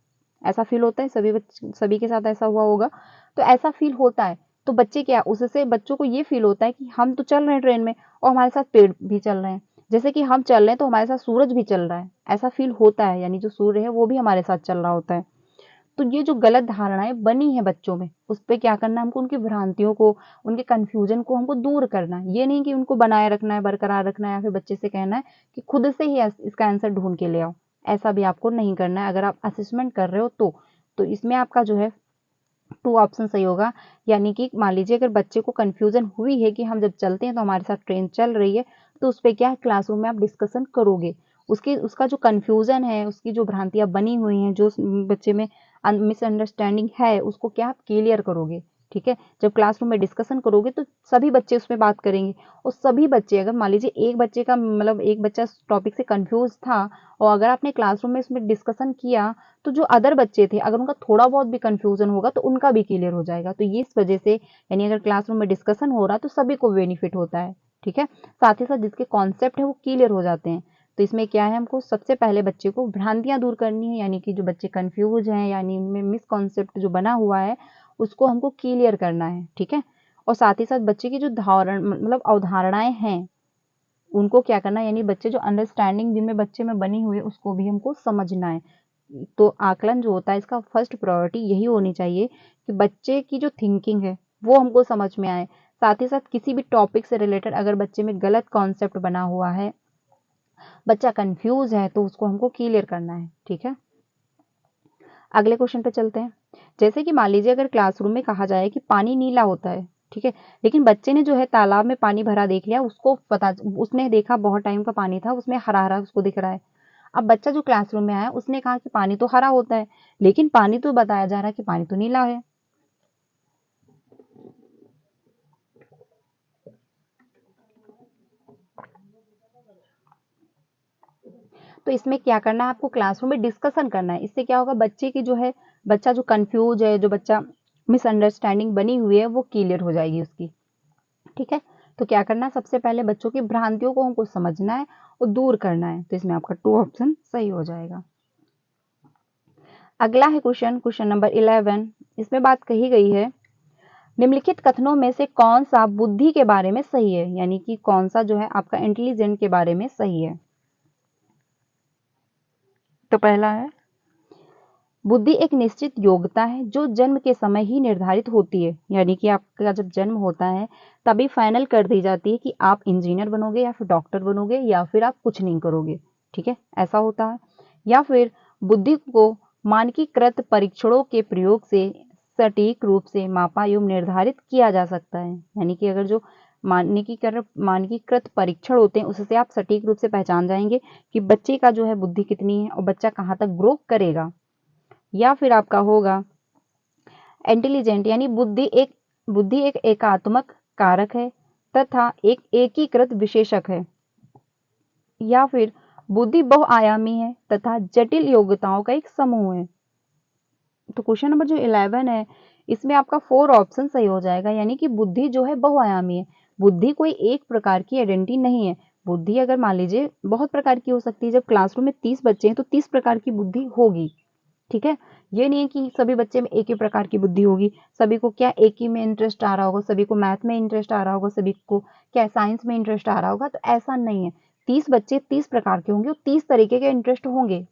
ऐसा फील होता है, सभी के साथ ऐसा हुआ होगा। तो ऐसा फील होता है, तो बच्चे क्या, उससे बच्चों को ये फील होता है कि हम तो चल रहे हैं ट्रेन में और हमारे साथ पेड़ भी चल रहे हैं, जैसे कि हम चल रहे हैं तो हमारे साथ सूरज भी चल रहा है, ऐसा फील होता है, यानी जो सूर्य है वो भी हमारे साथ चल रहा होता है। तो ये जो गलत धारणाएं बनी है बच्चों में, उस पर क्या करना है हमको, उनकी भ्रांतियों को, उनके कंफ्यूजन को हमको दूर करना है। ये नहीं कि उनको बनाए रखना है, बरकरार रखना है, या फिर बच्चे से कहना है कि खुद से ही इसका आंसर ढूंढ के ले आओ, ऐसा भी आपको नहीं करना है अगर आप असेसमेंट कर रहे हो तो। इसमें आपका जो है टू ऑप्शन सही होगा। यानी कि मान लीजिए अगर बच्चे को कंफ्यूजन हुई है कि हम जब चलते हैं तो हमारे साथ ट्रेन चल रही है, तो उस पर क्या क्लासरूम में आप डिस्कशन करोगे, उसका जो कंफ्यूजन है, उसकी जो भ्रांतियां बनी हुई हैं, जो बच्चे में मिसअंडरस्टैंडिंग है, उसको क्या आप क्लियर करोगे। ठीक है, जब क्लासरूम में डिस्कशन करोगे तो सभी बच्चे उसमें बात करेंगे, और सभी बच्चे, अगर मान लीजिए एक बच्चे का मतलब एक बच्चा टॉपिक से कंफ्यूज था, और अगर आपने क्लासरूम में उसमें डिस्कशन किया, तो जो अदर बच्चे थे अगर उनका थोड़ा बहुत भी कंफ्यूजन होगा तो उनका भी क्लियर हो जाएगा। तो ये इस वजह से, यानी अगर क्लासरूम में डिस्कशन हो रहा है तो सभी को बेनिफिट होता है। ठीक है, साथ ही साथ जिसके कॉन्सेप्ट है वो क्लियर हो जाते हैं। तो इसमें क्या है, हमको सबसे पहले बच्चे को भ्रांतियां दूर करनी है, यानी कि जो बच्चे कंफ्यूज हैं, यानी उनमें मिसकॉन्सेप्ट जो बना हुआ है उसको हमको क्लियर करना है। ठीक है, और साथ ही साथ बच्चे की जो धारण मतलब अवधारणाएं हैं उनको क्या करना है, यानी बच्चे जो अंडरस्टैंडिंग जिनमें बच्चे में बनी हुई है उसको भी हमको समझना है। तो आकलन जो होता है इसका फर्स्ट प्रायोरिटी यही होनी चाहिए कि बच्चे की जो थिंकिंग है वो हमको समझ में आए। साथ ही साथ किसी भी टॉपिक से रिलेटेड अगर बच्चे में गलत कॉन्सेप्ट बना हुआ है, बच्चा कंफ्यूज है, तो उसको हमको क्लियर करना है। ठीक है, अगले क्वेश्चन पे चलते हैं। जैसे कि मान लीजिए अगर क्लासरूम में कहा जाए कि पानी नीला होता है, ठीक है, लेकिन बच्चे ने जो है तालाब में पानी भरा देख लिया, उसने देखा बहुत टाइम का पानी था, उसमें हरा हरा उसको दिख रहा है। अब बच्चा जो क्लासरूम में आया उसने कहा कि पानी तो हरा होता है, लेकिन पानी तो बताया जा रहा है कि पानी तो नीला है। तो इसमें क्या करना है, आपको क्लासरूम में डिस्कशन करना है। इससे क्या होगा, बच्चे की जो है, बच्चा जो कंफ्यूज है, जो बच्चा मिसअंडरस्टैंडिंग बनी हुई है वो क्लियर हो जाएगी उसकी। ठीक है, तो क्या करना है, सबसे पहले बच्चों की भ्रांतियों को हमको समझना है और दूर करना है। तो इसमें आपका 2 ऑप्शन सही हो जाएगा। अगला है क्वेश्चन नंबर 11। इसमें बात कही गई है, निम्नलिखित कथनों में से कौन सा बुद्धि के बारे में सही है, यानी कि कौन सा जो है आपका इंटेलिजेंट के बारे में सही है। तो पहला है, बुद्धि एक निश्चित योग्यता है जो जन्म के समय ही निर्धारित होती है, यानी कि आपका जब जन्म होता है तभी फाइनल कर दी जाती है कि आप इंजीनियर बनोगे या फिर डॉक्टर बनोगे या फिर आप कुछ नहीं करोगे। ठीक है, ऐसा होता है। या फिर बुद्धि को मानकीकृत परीक्षणों के प्रयोग से सटीक रूप से मापा एवं निर्धारित किया जा सकता है, यानी कि अगर जो मानकीकृत परीक्षण होते हैं उससे आप सटीक रूप से पहचान जाएंगे कि बच्चे का जो है बुद्धि कितनी है और बच्चा कहाँ तक ग्रो करेगा। या फिर आपका होगा इंटेलिजेंट, यानी बुद्धि एक एकात्मक कारक है तथा एक एकीकृत विशेषक है। या फिर बुद्धि बहुआयामी है तथा जटिल योग्यताओं का एक समूह है। तो क्वेश्चन नंबर जो 11 है इसमें आपका 4 ऑप्शन सही हो जाएगा, यानी कि बुद्धि जो है बहुआयामी है। बुद्धि कोई एक प्रकार की आइडेंटिटी नहीं है। बुद्धि अगर मान लीजिए बहुत प्रकार की हो सकती है। जब क्लासरूम में 30 बच्चे हैं तो 30 प्रकार की बुद्धि होगी। ठीक है, ये नहीं है कि सभी बच्चे में एक ही प्रकार की बुद्धि होगी। सभी को क्या एक ही में इंटरेस्ट आ रहा होगा, सभी को मैथ में इंटरेस्ट आ रहा होगा, सभी को क्या साइंस में इंटरेस्ट आ रहा होगा, तो ऐसा नहीं है। 30 बच्चे 30 प्रकार के होंगे और 30 तरीके के इंटरेस्ट होंगे।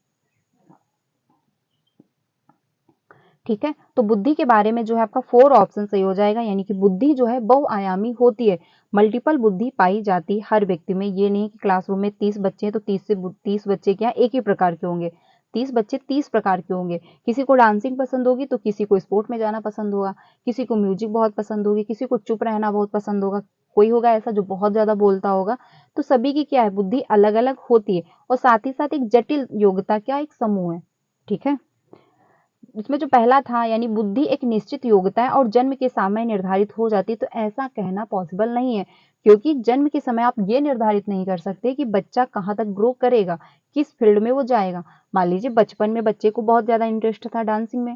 ठीक है, तो बुद्धि के बारे में जो है आपका 4 ऑप्शन सही हो जाएगा, यानी कि बुद्धि जो है बहुआयामी होती है। मल्टीपल बुद्धि पाई जाती है हर व्यक्ति में। ये नहीं कि क्लासरूम में 30 बच्चे हैं तो 30 बच्चे क्या एक ही प्रकार के होंगे। 30 बच्चे 30 प्रकार के होंगे। किसी को डांसिंग पसंद होगी तो किसी को स्पोर्ट में जाना पसंद होगा, किसी को म्यूजिक बहुत पसंद होगी, किसी को चुप रहना बहुत पसंद होगा, कोई होगा ऐसा जो बहुत ज्यादा बोलता होगा। तो सभी की क्या है, बुद्धि अलग अलग होती है। और साथ ही साथ एक जटिल योग्यता क्या एक समूह है। ठीक है, इसमें जो पहला था, यानी बुद्धि एक निश्चित योग्यता है और जन्म के समय निर्धारित हो जाती है, तो ऐसा कहना पॉसिबल नहीं है, क्योंकि जन्म के समय आप ये निर्धारित नहीं कर सकते कि बच्चा कहाँ तक ग्रो करेगा, किस फील्ड में वो जाएगा। मान लीजिए बचपन में बच्चे को बहुत ज्यादा इंटरेस्ट था डांसिंग में,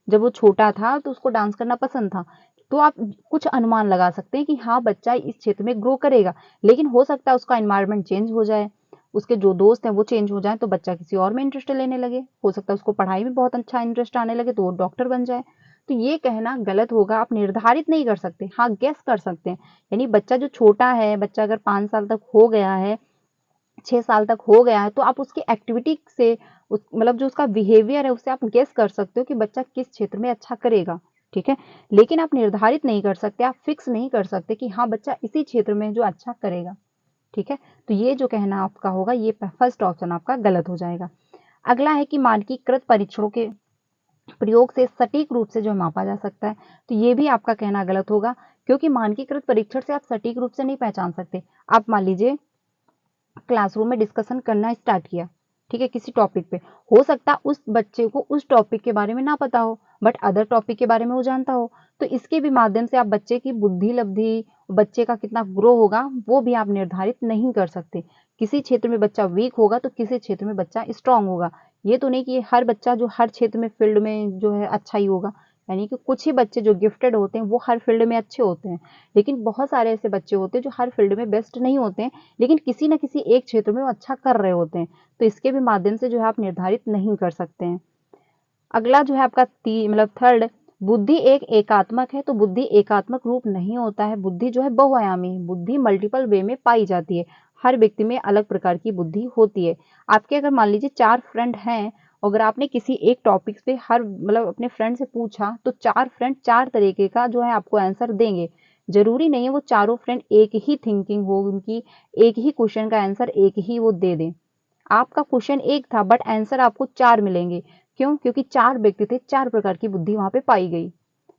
जब वो छोटा था तो उसको डांस करना पसंद था, तो आप कुछ अनुमान लगा सकते हैं कि हाँ बच्चा इस क्षेत्र में ग्रो करेगा। लेकिन हो सकता है उसका एनवायरनमेंट चेंज हो जाए, उसके जो दोस्त हैं वो चेंज हो जाए, तो बच्चा किसी और में इंटरेस्ट लेने लगे। हो सकता है उसको पढ़ाई में बहुत अच्छा इंटरेस्ट आने लगे तो वो डॉक्टर बन जाए। तो ये कहना गलत होगा, आप निर्धारित नहीं कर सकते, हाँ गेस कर सकते हैं। यानी बच्चा जो छोटा है, बच्चा अगर 5 साल तक हो गया है, 6 साल तक हो गया है, तो आप उसकी एक्टिविटी से मतलब जो उसका बिहेवियर है उससे आप गेस कर सकते हो कि बच्चा किस क्षेत्र में अच्छा करेगा। ठीक है, लेकिन आप निर्धारित नहीं कर सकते, आप फिक्स नहीं कर सकते कि हाँ बच्चा इसी क्षेत्र में जो अच्छा करेगा। ठीक है, तो ये जो कहना आपका होगा ये फर्स्ट ऑप्शन आपका गलत हो जाएगा। अगला है कि मानकीकृत परीक्षणों के प्रयोग से सटीक रूप से जो मापा जा सकता है। तो ये भी आपका कहना गलत होगा, क्योंकि मानकीकृत परीक्षण से आप सटीक रूप से नहीं पहचान सकते। आप मान लीजिए क्लासरूम में डिस्कशन करना स्टार्ट किया, ठीक है, किसी टॉपिक पे, हो सकता है उस बच्चे को उस टॉपिक के बारे में ना पता हो, बट अदर टॉपिक के बारे में वो जानता हो। तो इसके भी माध्यम से आप बच्चे की बुद्धि लब्धि, बच्चे का कितना ग्रो होगा, वो भी आप निर्धारित नहीं कर सकते। किसी क्षेत्र में बच्चा वीक होगा तो किसी क्षेत्र में बच्चा स्ट्रांग होगा। ये तो नहीं कि हर बच्चा जो हर क्षेत्र में फील्ड में जो है अच्छा ही होगा, यानी कि कुछ ही बच्चे जो गिफ्टेड होते हैं वो हर फील्ड में अच्छे होते हैं, लेकिन बहुत सारे ऐसे बच्चे होते हैं जो हर फील्ड में बेस्ट नहीं होते हैं, लेकिन किसी न किसी एक क्षेत्र में वो अच्छा कर रहे होते हैं। तो इसके भी माध्यम से जो है आप निर्धारित नहीं कर सकते हैं। अगला जो है आपका मतलब थर्ड, बुद्धि एक एकात्मक है, तो बुद्धि एकात्मक रूप नहीं होता है। बुद्धि जो है बहुआयामी है, बुद्धि मल्टीपल वे में पाई जाती है। हर व्यक्ति में अलग प्रकार की बुद्धि होती है। आपके अगर मान लीजिए 4 फ्रेंड हैं, अगर आपने किसी एक टॉपिक पे हर मतलब अपने फ्रेंड से पूछा, तो 4 फ्रेंड 4 तरीके का जो है आपको आंसर देंगे। जरूरी नहीं है वो चारों फ्रेंड एक ही थिंकिंग हो, उनकी एक ही क्वेश्चन का आंसर एक ही वो दे दें। आपका क्वेश्चन एक था बट आंसर आपको 4 मिलेंगे। क्यों? क्योंकि 4 व्यक्ति थे, 4 प्रकार की बुद्धि वहां पे पाई गई।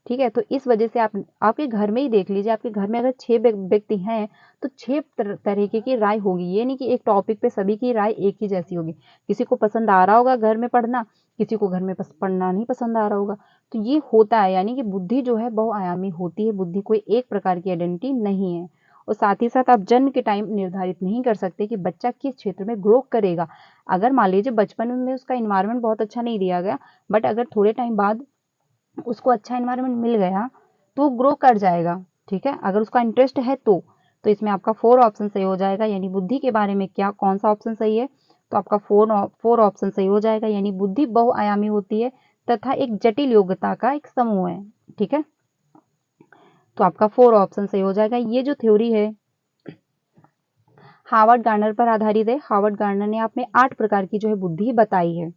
ठीक है, तो इस वजह से आप आपके घर में ही देख लीजिए, आपके घर में अगर 6 व्यक्ति हैं तो 6 तरीके की राय होगी। ये नहीं कि एक टॉपिक पे सभी की राय एक ही जैसी होगी। किसी को पसंद आ रहा होगा घर में पढ़ना, किसी को घर में पढ़ना नहीं पसंद आ रहा होगा। तो ये होता है, यानी कि बुद्धि जो है बहुआयामी होती है। बुद्धि कोई एक प्रकार की आइडेंटिटी नहीं है। और साथ ही साथ आप जन्म के टाइम निर्धारित नहीं कर सकते कि बच्चा किस क्षेत्र में ग्रो करेगा। अगर मान लीजिए बचपन में उसका इन्वायरमेंट बहुत अच्छा नहीं दिया गया, बट अगर थोड़े टाइम बाद उसको अच्छा इन्वायरमेंट मिल गया तो वो ग्रो कर जाएगा। ठीक है, अगर उसका इंटरेस्ट है तो इसमें आपका 4 ऑप्शन सही हो जाएगा। यानी बुद्धि के बारे में क्या कौन सा ऑप्शन सही है? तो आपका 4 ऑप्शन सही हो जाएगा। यानी बुद्धि बहुआयामी होती है तथा एक जटिल योग्यता का एक समूह है। ठीक है, तो आपका 4 ऑप्शन सही हो जाएगा। ये जो थ्योरी है हार्वर्ड गार्डनर पर आधारित है। हार्वर्ड गार्डनर ने आप में 8 प्रकार की जो है बुद्धि बताई है।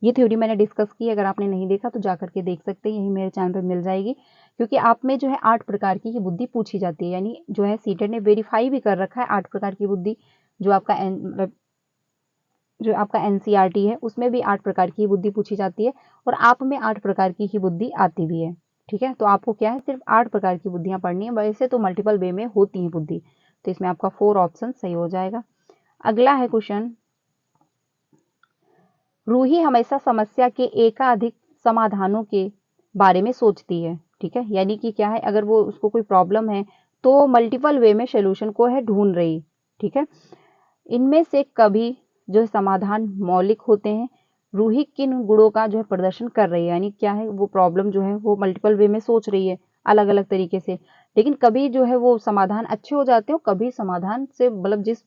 ये थ्योरी मैंने डिस्कस की, अगर आपने नहीं देखा तो जाकर के देख सकते हैं, यही मेरे चैनल पर मिल जाएगी। क्योंकि आप में जो है 8 प्रकार की बुद्धि पूछी जाती है, यानी जो है सीटेट ने वेरीफाई भी कर रखा है 8 प्रकार की बुद्धि। जो आपका जो आपका एनसीईआरटी है उसमें भी 8 प्रकार की बुद्धि पूछी जाती है, और आप में 8 प्रकार की ही बुद्धि आती भी है। ठीक है, तो आपको क्या है, सिर्फ 8 प्रकार की बुद्धियां पढ़नी है। वैसे तो मल्टीपल वे में होती है बुद्धि। तो इसमें आपका 4 ऑप्शन सही हो जाएगा। अगला है क्वेश्चन, रूही हमेशा समस्या के एकाधिक समाधानों के बारे में सोचती है। ठीक है, यानी कि क्या है, अगर वो उसको कोई प्रॉब्लम है तो मल्टीपल वे में सोल्यूशन को है ढूंढ रही। ठीक है, इनमें से कभी जो समाधान मौलिक होते हैं। रूही किन गुणों का जो है प्रदर्शन कर रही है, यानी क्या है, वो प्रॉब्लम जो है वो मल्टीपल वे में सोच रही है अलग अलग तरीके से, लेकिन कभी जो है वो समाधान अच्छे हो जाते हो, कभी समाधान से मतलब जिस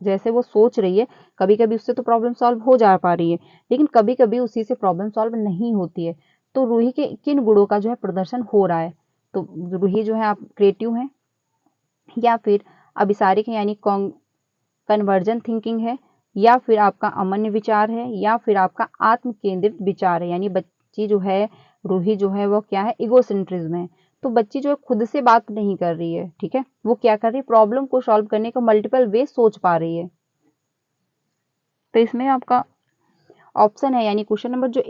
जैसे वो सोच रही है, कभी कभी उससे तो प्रॉब्लम सॉल्व हो जा पा रही है, लेकिन कभी कभी उसी से प्रॉब्लम सॉल्व नहीं होती है। तो रूही के किन गुणों का जो है प्रदर्शन हो रहा है? तो रूही जो है आप क्रिएटिव है, या फिर अभिसारिक है यानी कन्वर्जन थिंकिंग है, या फिर आपका अमन्य विचार है, या फिर आपका आत्म केंद्रित विचार है। यानी बच्ची जो है रूही जो है वो क्या है, इगोसेंट्रिज्म है। तो बच्ची जो है खुद से बात नहीं कर रही है। ठीक है, वो क्या कर रही है, प्रॉब्लम को सॉल्व करने का मल्टीपल वे सोच पा रही है। तो इसमें आपका ऑप्शन है, यानी क्वेश्चन नंबर जो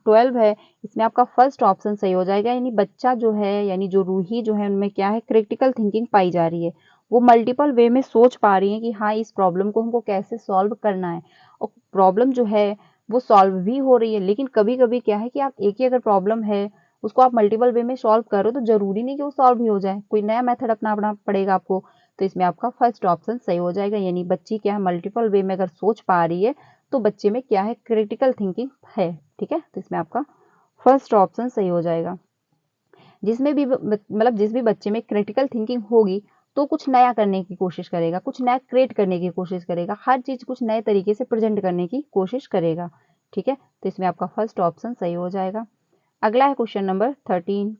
12 है, इसमें आपका फर्स्ट ऑप्शन सही हो जाएगा। यानी बच्चा जो है, यानी जो रूही जो है, उनमें क्या है, क्रिटिकल थिंकिंग पाई जा रही है। वो मल्टीपल वे में सोच पा रही है कि हाँ, इस प्रॉब्लम को हमको कैसे सॉल्व करना है, और प्रॉब्लम जो है वो सॉल्व भी हो रही है। लेकिन कभी कभी क्या है कि आप एक ही अगर प्रॉब्लम है उसको आप मल्टीपल वे में सॉल्व करो तो जरूरी नहीं कि वो सॉल्व भी हो जाए, कोई नया मेथड अपनाना पड़ेगा आपको। तो इसमें आपका फर्स्ट ऑप्शन सही हो जाएगा। यानी बच्ची क्या है, मल्टीपल वे में अगर सोच पा रही है तो बच्चे में क्या है, क्रिटिकल थिंकिंग है। ठीक है, तो इसमें आपका फर्स्ट ऑप्शन सही हो जाएगा। जिसमें भी मतलब जिस भी बच्चे में क्रिटिकल थिंकिंग होगी तो कुछ नया करने की कोशिश करेगा, कुछ नया क्रिएट करने की कोशिश करेगा, हर चीज कुछ नए तरीके से प्रेजेंट करने की कोशिश करेगा। ठीक है, तो इसमें आपका फर्स्ट ऑप्शन सही हो जाएगा। अगला है क्वेश्चन नंबर 13।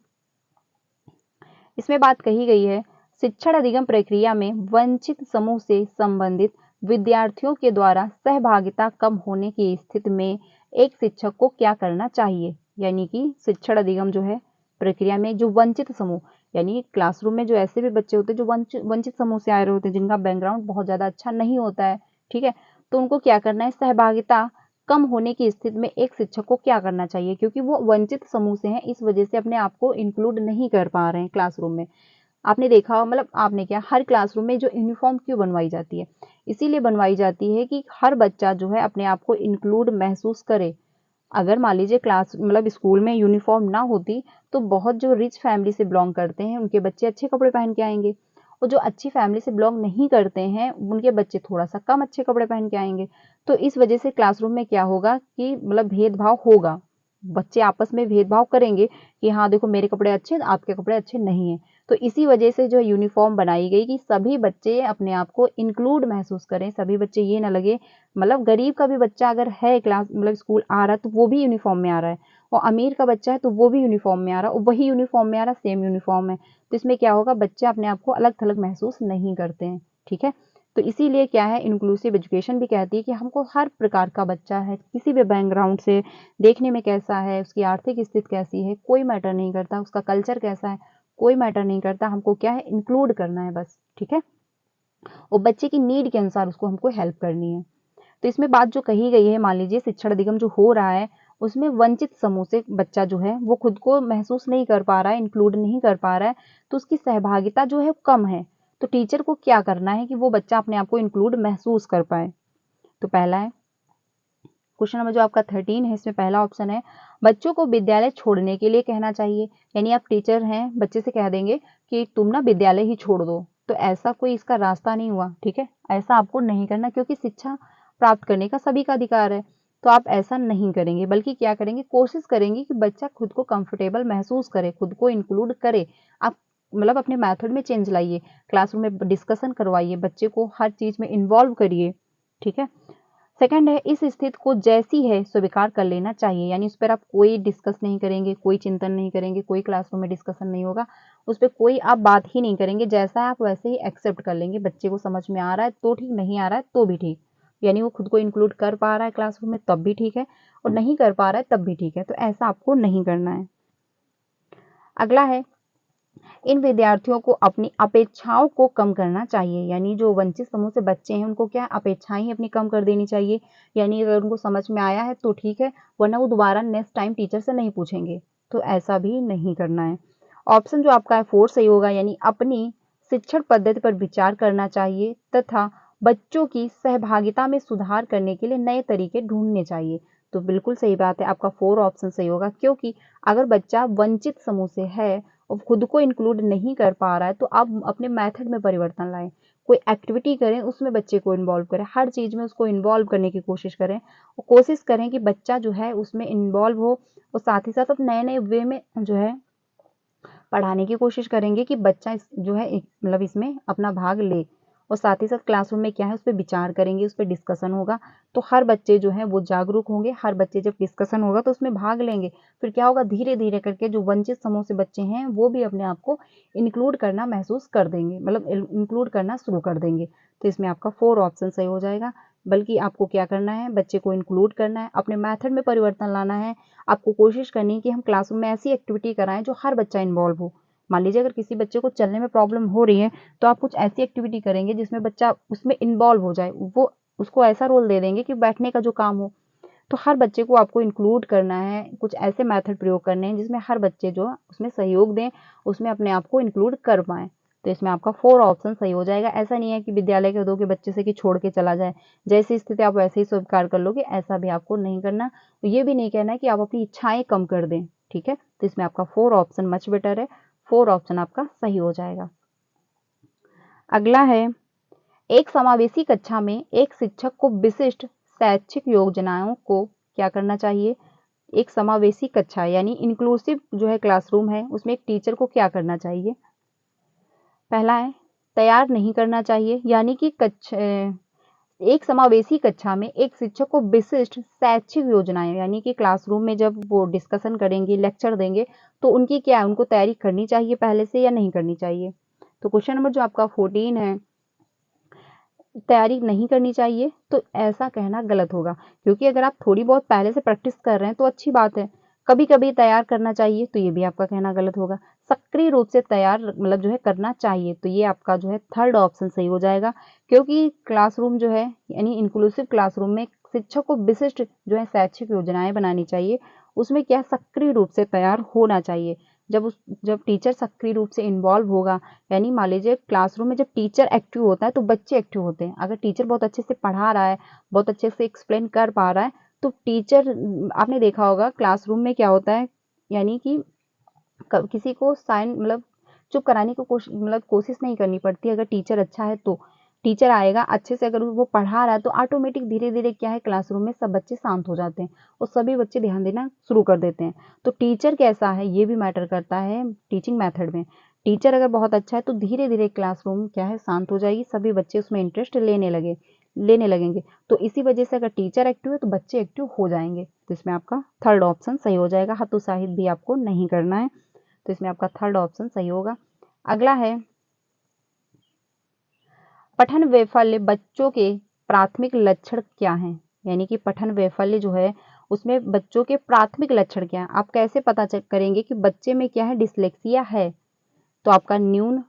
इसमें बात कही गई है, शिक्षण अधिगम प्रक्रिया में वंचित समूह से संबंधित विद्यार्थियों के द्वारा सहभागिता कम होने की स्थिति में एक शिक्षक को क्या करना चाहिए? यानी कि शिक्षण अधिगम जो है प्रक्रिया में जो वंचित समूह, यानी क्लासरूम में जो ऐसे भी बच्चे होते हैं जो वंचित समूह से आए रहे होते हैं, जिनका बैकग्राउंड बहुत ज्यादा अच्छा नहीं होता है। ठीक है, तो उनको क्या करना है, सहभागिता कम होने की स्थिति में एक शिक्षक को क्या करना चाहिए, क्योंकि वो वंचित समूह से हैं, इस वजह से अपने आप को इंक्लूड नहीं कर पा रहे हैं क्लासरूम में। आपने देखा हो, मतलब आपने क्या, हर क्लासरूम में जो यूनिफॉर्म क्यों बनवाई जाती है, इसीलिए बनवाई जाती है कि हर बच्चा जो है अपने आप को इंक्लूड महसूस करे। अगर मान लीजिए क्लास मतलब स्कूल में यूनिफॉर्म ना होती तो बहुत जो रिच फैमिली से बिलोंग करते हैं उनके बच्चे अच्छे कपड़े पहन के आएंगे, और जो अच्छी फैमिली से बिलोंग नहीं करते हैं उनके बच्चे थोड़ा सा कम अच्छे कपड़े पहन के आएंगे। तो इस वजह से क्लासरूम में क्या होगा कि मतलब भेदभाव होगा, बच्चे आपस में भेदभाव करेंगे कि हाँ देखो मेरे कपड़े अच्छे आपके कपड़े अच्छे नहीं हैं। तो इसी वजह से जो यूनिफॉर्म बनाई गई कि सभी बच्चे अपने आप को इंक्लूड महसूस करें, सभी बच्चे ये ना लगे, मतलब गरीब का भी बच्चा अगर है क्लास मतलब स्कूल आ रहा है तो वो भी यूनिफॉर्म में आ रहा है, और अमीर का बच्चा है तो वो भी यूनिफॉर्म में आ रहा है, और वही यूनिफॉर्म में आ रहा है, सेम यूनिफॉर्म है। तो इसमें क्या होगा, बच्चे अपने आप को अलग थलग महसूस नहीं करते हैं। ठीक है, तो इसीलिए क्या है, इंक्लूसिव एजुकेशन भी कहती है कि हमको हर प्रकार का बच्चा है, किसी भी बैकग्राउंड से, देखने में कैसा है, उसकी आर्थिक स्थिति कैसी है, कोई मैटर नहीं करता, उसका कल्चर कैसा है कोई मैटर नहीं करता, हमको क्या है इंक्लूड करना है बस। ठीक है, और बच्चे की नीड के अनुसार उसको हमको हेल्प करनी है। तो इसमें बात जो कही गई है, मान लीजिए शिक्षण अधिगम जो हो रहा है उसमें वंचित समूह से बच्चा जो है वो खुद को महसूस नहीं कर पा रहा है, इंक्लूड नहीं कर पा रहा है, तो उसकी सहभागिता जो है कम है। तो टीचर को क्या करना है कि वो बच्चा अपने आप को इंक्लूड महसूस कर पाए। तो पहला है क्वेश्चन नंबर जो आपका 13 है, इसमें पहला ऑप्शन है बच्चों को विद्यालय छोड़ने के लिए कहना चाहिए। यानी आप टीचर हैं, बच्चे से कह देंगे कि तुम ना विद्यालय ही छोड़ दो, तो ऐसा कोई इसका रास्ता नहीं हुआ। ठीक है, ऐसा आपको नहीं करना, क्योंकि शिक्षा प्राप्त करने का सभी का अधिकार है। तो आप ऐसा नहीं करेंगे, बल्कि क्या करेंगे, कोशिश करेंगे कि बच्चा खुद को कंफर्टेबल महसूस करे, खुद को इंक्लूड करे। आप मतलब अपने मेथड में चेंज लाइए, क्लासरूम में डिस्कशन करवाइए, बच्चे को हर चीज में इन्वॉल्व करिए। ठीक है, सेकंड है इस स्थिति को जैसी है स्वीकार कर लेना चाहिए। यानी उस पर आप कोई डिस्कस नहीं करेंगे, कोई चिंतन नहीं करेंगे, कोई क्लासरूम में डिस्कशन नहीं होगा, उस पर कोई आप बात ही नहीं करेंगे, जैसा है आप वैसे ही एक्सेप्ट कर लेंगे। बच्चे को समझ में आ रहा है तो ठीक, नहीं आ रहा है तो भी ठीक। यानी वो खुद को इंक्लूड कर पा रहा है क्लासरूम में तब भी ठीक है, और नहीं कर पा रहा है तब भी ठीक है। तो ऐसा आपको नहीं करना है। अगला है इन विद्यार्थियों को अपनी अपेक्षाओं को कम करना चाहिए। यानी जो वंचित समूह से बच्चे हैं उनको क्या अपेक्षाएं ही अपनी कम कर देनी चाहिए। यानी अगर उनको समझ में आया है तो ठीक है, वरना वो दोबारा नेक्स्ट टाइम टीचर से नहीं पूछेंगे। तो ऐसा भी नहीं करना है। ऑप्शन जो आपका है 4 सही होगा। यानी अपनी शिक्षण पद्धति पर विचार करना चाहिए तथा बच्चों की सहभागिता में सुधार करने के लिए नए तरीके ढूंढने चाहिए। तो बिल्कुल सही बात है, आपका 4 ऑप्शन सही होगा, क्योंकि अगर बच्चा वंचित समूह से है और खुद को इंक्लूड नहीं कर पा रहा है तो आप अपने मेथड में परिवर्तन लाएं, कोई एक्टिविटी करें, उसमें बच्चे को इन्वॉल्व करें, हर चीज में उसको इन्वॉल्व करने की कोशिश करें, और कोशिश करें कि बच्चा जो है उसमें इन्वॉल्व हो, और साथ ही साथ नए नए वे में जो है पढ़ाने की कोशिश करेंगे कि बच्चा जो है मतलब इसमें अपना भाग ले, और साथ ही साथ क्लासरूम में क्या है उस पर विचार करेंगे, उस पर डिस्कशन होगा, तो हर बच्चे जो है वो जागरूक होंगे, हर बच्चे जब डिस्कशन होगा तो उसमें भाग लेंगे। फिर क्या होगा, धीरे धीरे करके जो वंचित समूह से बच्चे हैं वो भी अपने आप को इंक्लूड करना महसूस कर देंगे, मतलब इंक्लूड करना शुरू कर देंगे। तो इसमें आपका 4 ऑप्शन सही हो जाएगा। बल्कि आपको क्या करना है, बच्चे को इंक्लूड करना है, अपने मेथड में परिवर्तन लाना है। आपको कोशिश करनी है कि हम क्लासरूम में ऐसी एक्टिविटी कराएं जो हर बच्चा इन्वॉल्व हो। मान लीजिए अगर किसी बच्चे को चलने में प्रॉब्लम हो रही है तो आप कुछ ऐसी एक्टिविटी करेंगे जिसमें बच्चा उसमें इन्वॉल्व हो जाए, वो उसको ऐसा रोल दे देंगे कि बैठने का जो काम हो। तो हर बच्चे को आपको इंक्लूड करना है, कुछ ऐसे मेथड प्रयोग करने हैं जिसमें हर बच्चे जो उसमें सहयोग दें, उसमें अपने आप को इंक्लूड कर पाए। तो इसमें आपका 4 ऑप्शन सही हो जाएगा। ऐसा नहीं है कि विद्यालय के दो के बच्चे से कि छोड़ के चला जाए, जैसी स्थिति आप वैसे ही स्वीकार कर लोगे, ऐसा भी आपको नहीं करना। तो ये भी नहीं कहना है कि आप अपनी इच्छाएं कम कर दें। ठीक है, तो इसमें आपका 4 ऑप्शन मच बेटर है, 4 ऑप्शन आपका सही हो जाएगा। अगला है एक समावेशी कक्षा में एक शिक्षक को विशिष्ट शैक्षिक योजनाओं को क्या करना चाहिए। एक समावेशी कक्षा यानी इंक्लूसिव जो है क्लासरूम है उसमें एक टीचर को क्या करना चाहिए। पहला है तैयार नहीं करना चाहिए, यानी कि एक समावेशी कक्षा में एक शिक्षक को विशिष्ट शैक्षिक योजनाएं, यानी कि क्लासरूम में जब वो डिस्कशन करेंगे, लेक्चर देंगे, तो उनकी क्या है, उनको तैयारी करनी चाहिए पहले से या नहीं करनी चाहिए। तो क्वेश्चन नंबर जो आपका 14 है, तैयारी नहीं करनी चाहिए, तो ऐसा कहना गलत होगा, क्योंकि अगर आप थोड़ी बहुत पहले से प्रैक्टिस कर रहे हैं तो अच्छी बात है। कभी कभी तैयार करना चाहिए, तो ये भी आपका कहना गलत होगा। सक्रिय रूप से तैयार मतलब जो है करना चाहिए, तो ये आपका जो है 3rd ऑप्शन सही हो जाएगा। क्योंकि क्लासरूम जो है यानी इंक्लूसिव क्लासरूम में शिक्षक को विशिष्ट जो है शैक्षिक योजनाएं बनानी चाहिए, उसमें क्या सक्रिय रूप से तैयार होना चाहिए। जब टीचर सक्रिय रूप से इन्वॉल्व होगा, यानी मान लीजिए क्लासरूम में जब टीचर एक्टिव होता है तो बच्चे एक्टिव होते हैं। अगर टीचर बहुत अच्छे से पढ़ा रहा है, बहुत अच्छे से एक्सप्लेन कर पा रहा है, तो टीचर, आपने देखा होगा क्लासरूम में क्या होता है, यानी कि किसी को साइन मतलब चुप कराने की कोशिश नहीं करनी पड़ती। अगर टीचर अच्छा है तो टीचर आएगा अच्छे से, अगर वो पढ़ा रहा है तो ऑटोमेटिक धीरे धीरे क्या है, क्लासरूम में सब बच्चे शांत हो जाते हैं और सभी बच्चे ध्यान देना शुरू कर देते हैं। तो टीचर कैसा है ये भी मैटर करता है टीचिंग मेथड में। टीचर अगर बहुत अच्छा है तो धीरे धीरे क्लासरूम क्या है, शांत हो जाएगी, सभी बच्चे उसमें इंटरेस्ट लेने लगेंगे। तो इसी वजह से अगर टीचर एक्टिव है तो बच्चे एक्टिव हो जाएंगे। तो इसमें आपका थर्ड ऑप्शन सही हो जाएगा। हतोत्साहित भी आपको नहीं करना है, तो इसमें आपका थर्ड ऑप्शन सही होगा। अगला है, पठन वैफल्य बच्चों के प्राथमिक लक्षण क्या हैं। यानी कि पठन वैफल्य जो है उसमें बच्चों के प्राथमिक लक्षण क्या हैं। आप कैसे पता करेंगे कि बच्चे में क्या है, डिसलेक्सिया है। तो आपका न्यून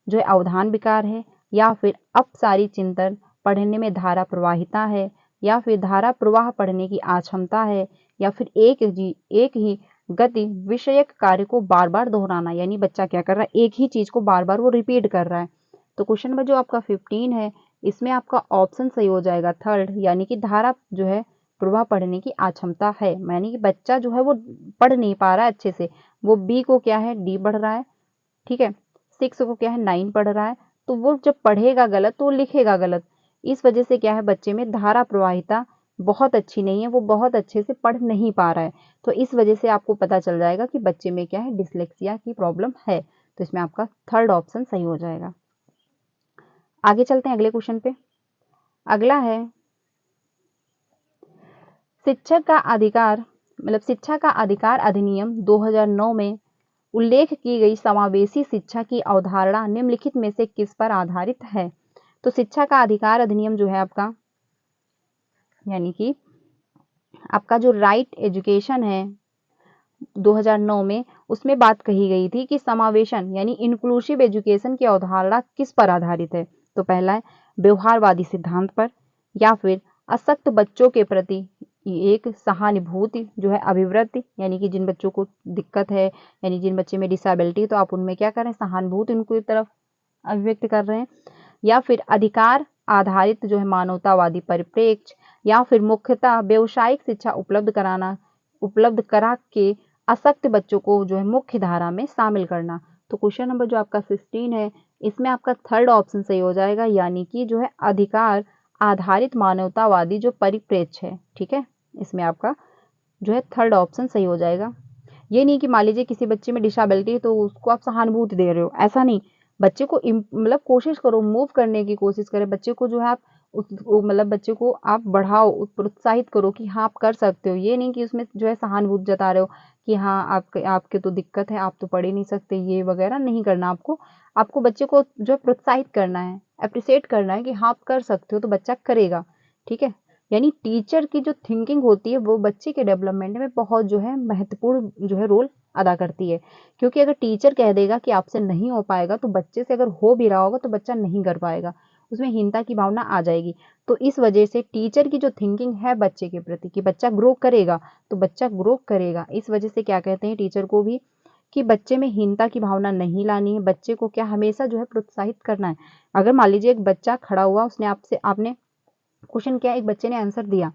जो है अवधान विकार है, या फिर अपसारी चिंतन, पढ़ने में धारा प्रवाहिता है, या फिर धारा प्रवाह पढ़ने की अक्षमता है, या फिर एक ही गति विषयक कार्य को बार बार दोहराना, यानी बच्चा क्या कर रहा है, एक ही चीज को बार बार वो रिपीट कर रहा है। तो क्वेश्चन नंबर जो आपका 15 है, इसमें आपका ऑप्शन सही हो जाएगा थर्ड, यानी कि धारा जो है प्रवाह पढ़ने की अक्षमता है। यानी कि बच्चा जो है वो पढ़ नहीं पा रहा है अच्छे से, वो बी को क्या है डी पढ़ रहा है, ठीक है, 6 को क्या है 9 पढ़ रहा है। तो वो जब पढ़ेगा गलत तो वो लिखेगा गलत। इस वजह से क्या है, बच्चे में धारा प्रवाहिता बहुत अच्छी नहीं है, वो बहुत अच्छे से पढ़ नहीं पा रहा है। तो इस वजह से आपको पता चल जाएगा कि बच्चे में क्या है, डिसलेक्सिया की प्रॉब्लम है। तो इसमें आपका थर्ड ऑप्शन सही हो जाएगा। आगे चलते हैं अगले क्वेश्चन पे। अगला है, शिक्षक का अधिकार शिक्षा का अधिकार अधिनियम 2009 में उल्लेख की गई समावेशी शिक्षा की अवधारणा निम्नलिखित में से किस पर आधारित है। तो शिक्षा का अधिकार अधिनियम जो है आपका, यानी कि आपका जो राइट एजुकेशन है 2009 में, उसमें बात कही गई थी कि समावेशन यानी इंक्लूसिव एजुकेशन की अवधारणा किस पर आधारित है। तो पहला है व्यवहारवादी सिद्धांत पर, या फिर अशक्त बच्चों के प्रति एक सहानुभूति जो है अभिवृत्ति, यानी कि जिन बच्चों को दिक्कत है, यानी जिन बच्चे में डिसेबिलिटी, तो आप उनमें क्या करें, सहानुभूति उनकी तरफ अभिव्यक्त कर रहे हैं, या फिर अधिकार आधारित जो है मानवतावादी परिप्रेक्ष्य, या फिर मुख्यतः व्यवसायिक शिक्षा उपलब्ध करा के अशक्त बच्चों को जो है मुख्य धारा में शामिल करना। तो क्वेश्चन नंबर जो आपका 16 है, इसमें आपका थर्ड ऑप्शन सही हो जाएगा, यानी कि जो है अधिकार आधारित मानवतावादी जो परिप्रेक्ष्य है, ठीक है, इसमें आपका जो है थर्ड ऑप्शन सही हो जाएगा। ये नहीं कि मान लीजिए किसी बच्चे में डिसेबिलिटी है तो उसको आप सहानुभूति दे रहे हो, ऐसा नहीं। बच्चे को कोशिश करो, मूव करने की कोशिश करें बच्चे को, जो है आप बच्चे को आप बढ़ाओ, प्रोत्साहित करो कि हाँ आप कर सकते हो। ये नहीं कि उसमें जो है सहानुभूति जता रहे हो कि हाँ आपके तो दिक्कत है, आप तो पढ़ ही नहीं सकते, ये वगैरह नहीं करना। आपको बच्चे को जो है प्रोत्साहित करना है, अप्रिशिएट करना है कि हाँ आप कर सकते हो, तो बच्चा करेगा, ठीक है। यानी टीचर की जो थिंकिंग होती है वो बच्चे के डेवलपमेंट में बहुत जो है महत्वपूर्ण जो है रोल अदा करती है। क्योंकि अगर टीचर कह देगा कि आपसे नहीं हो पाएगा, तो बच्चे से अगर हो भी रहा होगा तो बच्चा नहीं कर पाएगा, उसमें हीनता की भावना आ जाएगी। तो इस वजह से टीचर की जो थिंकिंग है बच्चे के प्रति कि बच्चा ग्रो करेगा, तो बच्चा ग्रो करेगा। इस वजह से क्या कहते हैं टीचर को भी कि बच्चे में हीनता की भावना नहीं लानी है, बच्चे को क्या हमेशा जो है प्रोत्साहित करना है। अगर मान लीजिए एक बच्चा खड़ा हुआ, उसने आपने क्वेश्चन किया, एक बच्चे ने आंसर दिया,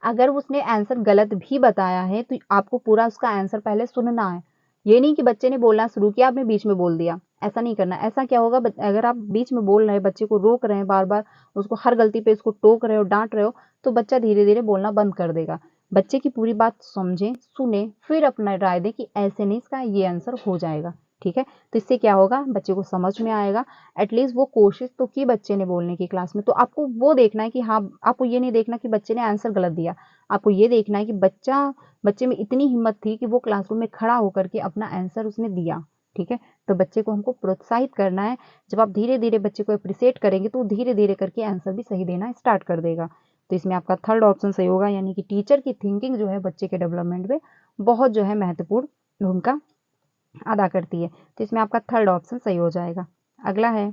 अगर उसने आंसर गलत भी बताया है तो आपको पूरा उसका आंसर पहले सुनना है। ये नहीं कि बच्चे ने बोलना शुरू किया आपने बीच में बोल दिया, ऐसा नहीं करना। ऐसा क्या होगा, अगर आप बीच में बोल रहे हैं, बच्चे को रोक रहे हैं, बार बार उसको हर गलती पे उसको टोक रहे हो, डांट रहे हो, तो बच्चा धीरे धीरे बोलना बंद कर देगा। बच्चे की पूरी बात समझें, सुने, फिर अपना राय दें कि ऐसे नहीं, इसका ये आंसर हो जाएगा, ठीक है। तो इससे क्या होगा, बच्चे को समझ में आएगा, एटलीस्ट वो कोशिश तो की बच्चे ने बोलने की क्लास में। तो आपको वो देखना है कि हाँ, आपको ये नहीं देखना कि बच्चे ने आंसर गलत दिया, आपको ये देखना है कि बच्चे में इतनी हिम्मत थी कि वो क्लासरूम में खड़ा होकर के अपना आंसर उसने दिया, ठीक है। तो बच्चे को हमको प्रोत्साहित करना है। जब आप धीरे धीरे बच्चे को अप्रिशिएट करेंगे तो धीरे धीरे करके आंसर भी सही देना स्टार्ट कर देगा। तो इसमें आपका थर्ड ऑप्शन सही होगा, यानी कि टीचर की थिंकिंग जो है बच्चे के डेवलपमेंट में बहुत जो है महत्वपूर्ण भूमिका अदा करती है। तो इसमें आपका थर्ड ऑप्शन सही हो जाएगा। अगला है,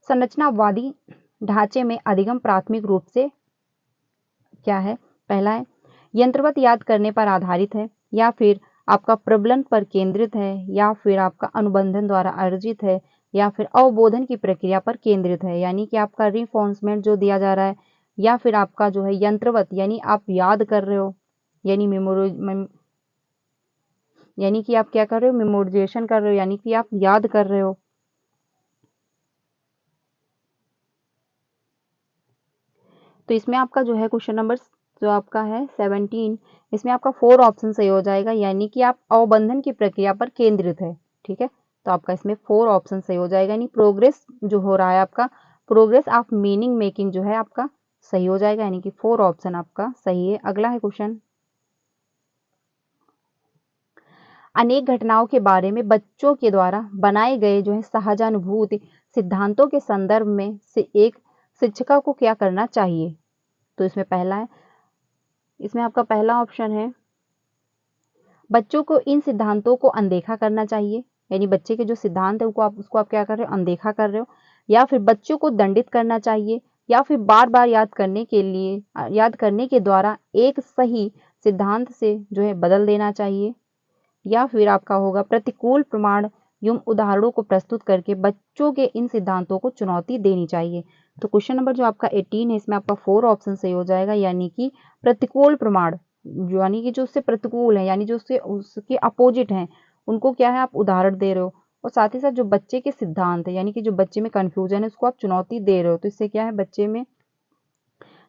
संरचनावादी ढांचे में अधिगम प्राथमिक रूप से क्या है? पहला है यंत्रवत याद करने पर आधारित है, या फिर आपका प्रबलन पर केंद्रित है, या फिर आपका अनुबंधन द्वारा अर्जित है, या फिर अवबोधन की प्रक्रिया पर केंद्रित है, यानी कि आपका रिफोर्समेंट जो दिया जा रहा है, या फिर आपका जो है यंत्रवत यानी आप याद कर रहे हो, यानी यानी कि आप क्या कर रहे हो? मेमोराइजेशन कर रहे हो, यानी कि आप याद कर रहे हो। तो इसमें आपका जो है क्वेश्चन नंबर जो आपका है 17, इसमें आपका 4 ऑप्शन सही हो जाएगा, यानी कि आप अवबंधन की प्रक्रिया पर केंद्रित है। ठीक है, तो आपका इसमें 4 ऑप्शन सही हो जाएगा, यानी प्रोग्रेस जो हो रहा है आपका, प्रोग्रेस ऑफ मीनिंग मेकिंग जो है आपका सही हो जाएगा, यानी कि 4 ऑप्शन आपका सही है। अगला है क्वेश्चन, अनेक घटनाओं के बारे में बच्चों के द्वारा बनाए गए जो है सहजानुभूति सिद्धांतों के संदर्भ में से एक शिक्षिका को क्या करना चाहिए? तो इसमें पहला है, इसमें आपका पहला ऑप्शन है बच्चों को इन सिद्धांतों को अनदेखा करना चाहिए, यानी बच्चे के जो सिद्धांत है उसको आप क्या कर रहे हो? अनदेखा कर रहे हो, या फिर बच्चों को दंडित करना चाहिए, या फिर बार बार याद करने के द्वारा एक सही सिद्धांत से जो है बदल देना चाहिए, या फिर आपका होगा प्रतिकूल प्रमाण एवं उदाहरणों को प्रस्तुत करके बच्चों के इन सिद्धांतों को चुनौती देनी चाहिए। तो क्वेश्चन नंबर जो आपका 18 है, इसमें आपका 4 ऑप्शन सही हो जाएगा, यानी कि प्रतिकूल प्रमाण, यानी कि जो उससे प्रतिकूल है, यानी जो उसके अपोजिट हैं, उनको क्या है आप उदाहरण दे रहे हो, और साथ ही साथ जो बच्चे के सिद्धांत है, यानी कि जो बच्चे में कंफ्यूजन है उसको आप चुनौती दे रहे हो, तो इससे क्या है बच्चे में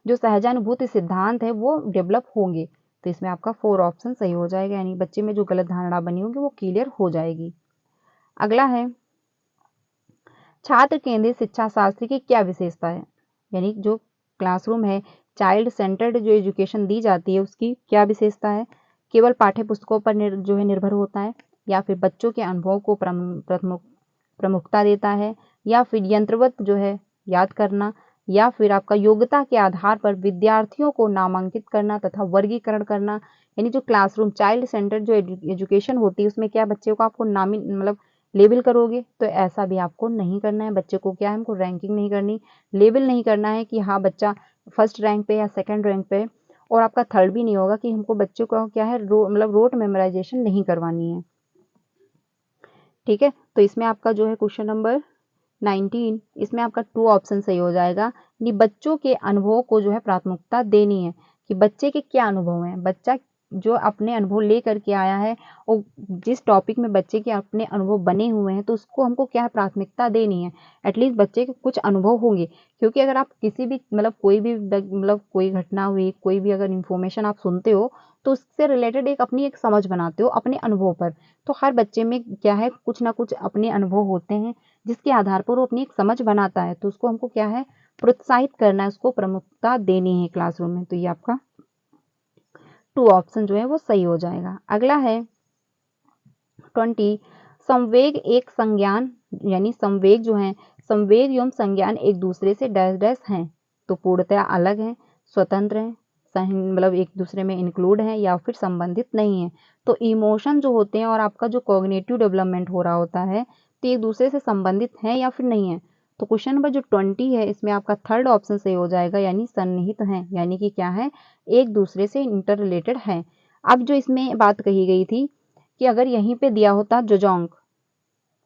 जो सहजानुभूति सिद्धांत है वो डेवलप होंगे। तो इसमें आपका 4 ऑप्शन सही हो जाएगा, यानी बच्चे में जो गलत धारणा बनी होगी वो क्लियर हो जाएगी। अगला है छात्र केंद्रित शिक्षा शास्त्र की क्या विशेषता है? यानी जो क्लासरूम है, चाइल्ड सेंटर्ड जो एजुकेशन दी जाती है उसकी क्या विशेषता है? केवल पाठ्य पुस्तकों पर जो है निर्भर होता है, या फिर बच्चों के अनुभव को प्रमुखता देता है, या फिर यंत्रवत जो है याद करना, या फिर आपका योग्यता के आधार पर विद्यार्थियों को नामांकित करना तथा वर्गीकरण करना। यानी जो क्लासरूम चाइल्ड सेंटर्ड जो एजुकेशन होती है उसमें क्या बच्चे को आपको मतलब लेबल करोगे? तो ऐसा भी आपको नहीं करना है, बच्चे को क्या है हमको रैंकिंग नहीं करनी, लेबल नहीं करना है कि हाँ बच्चा फर्स्ट रैंक पे या सेकंड रैंक पे, और आपका थर्ड भी नहीं होगा कि हमको बच्चों को क्या है रोट मेमोराइजेशन नहीं करवानी है। ठीक है, तो इसमें आपका जो है क्वेश्चन नंबर 19, इसमें आपका 2 ऑप्शन सही हो जाएगा, यानी बच्चों के अनुभव को जो है प्राथमिकता देनी है, कि बच्चे के क्या अनुभव हैं, बच्चा जो अपने अनुभव लेकर के आया है और जिस टॉपिक में बच्चे के अपने अनुभव बने हुए हैं तो उसको हमको क्या है प्राथमिकता देनी है। एटलीस्ट बच्चे के कुछ अनुभव होंगे, क्योंकि अगर आप किसी भी कोई घटना हुई, कोई भी अगर इन्फॉर्मेशन आप सुनते हो तो उससे रिलेटेड अपनी एक समझ बनाते हो अपने अनुभव पर। तो हर बच्चे में क्या है कुछ ना कुछ अपने अनुभव होते हैं जिसके आधार पर वो अपनी एक समझ बनाता है, तो उसको हमको क्या है प्रोत्साहित करना है, उसको प्रमुखता देनी है क्लासरूम में। तो ये आपका 2 ऑप्शन जो है वो सही हो जाएगा। अगला है 20, संवेग एक संज्ञान, यानी संवेग जो है संवेग एवं संज्ञान एक दूसरे से डैश डैश हैं, तो पूर्णतः अलग हैं, स्वतंत्र हैं, एक दूसरे में इंक्लूड है, या फिर संबंधित नहीं है। तो इमोशन जो होते हैं और आपका जो कॉग्निटिव डेवलपमेंट हो रहा होता है तो एक दूसरे से संबंधित है या फिर नहीं है? तो क्वेश्चन नंबर जो 20 है इसमें आपका थर्ड ऑप्शन सही हो जाएगा, यानी सन्निहित है, यानी कि क्या है एक दूसरे से इंटर रिलेटेड है। अब जो इसमें बात कही गई थी कि अगर यहीं पे दिया होता जोजोंग,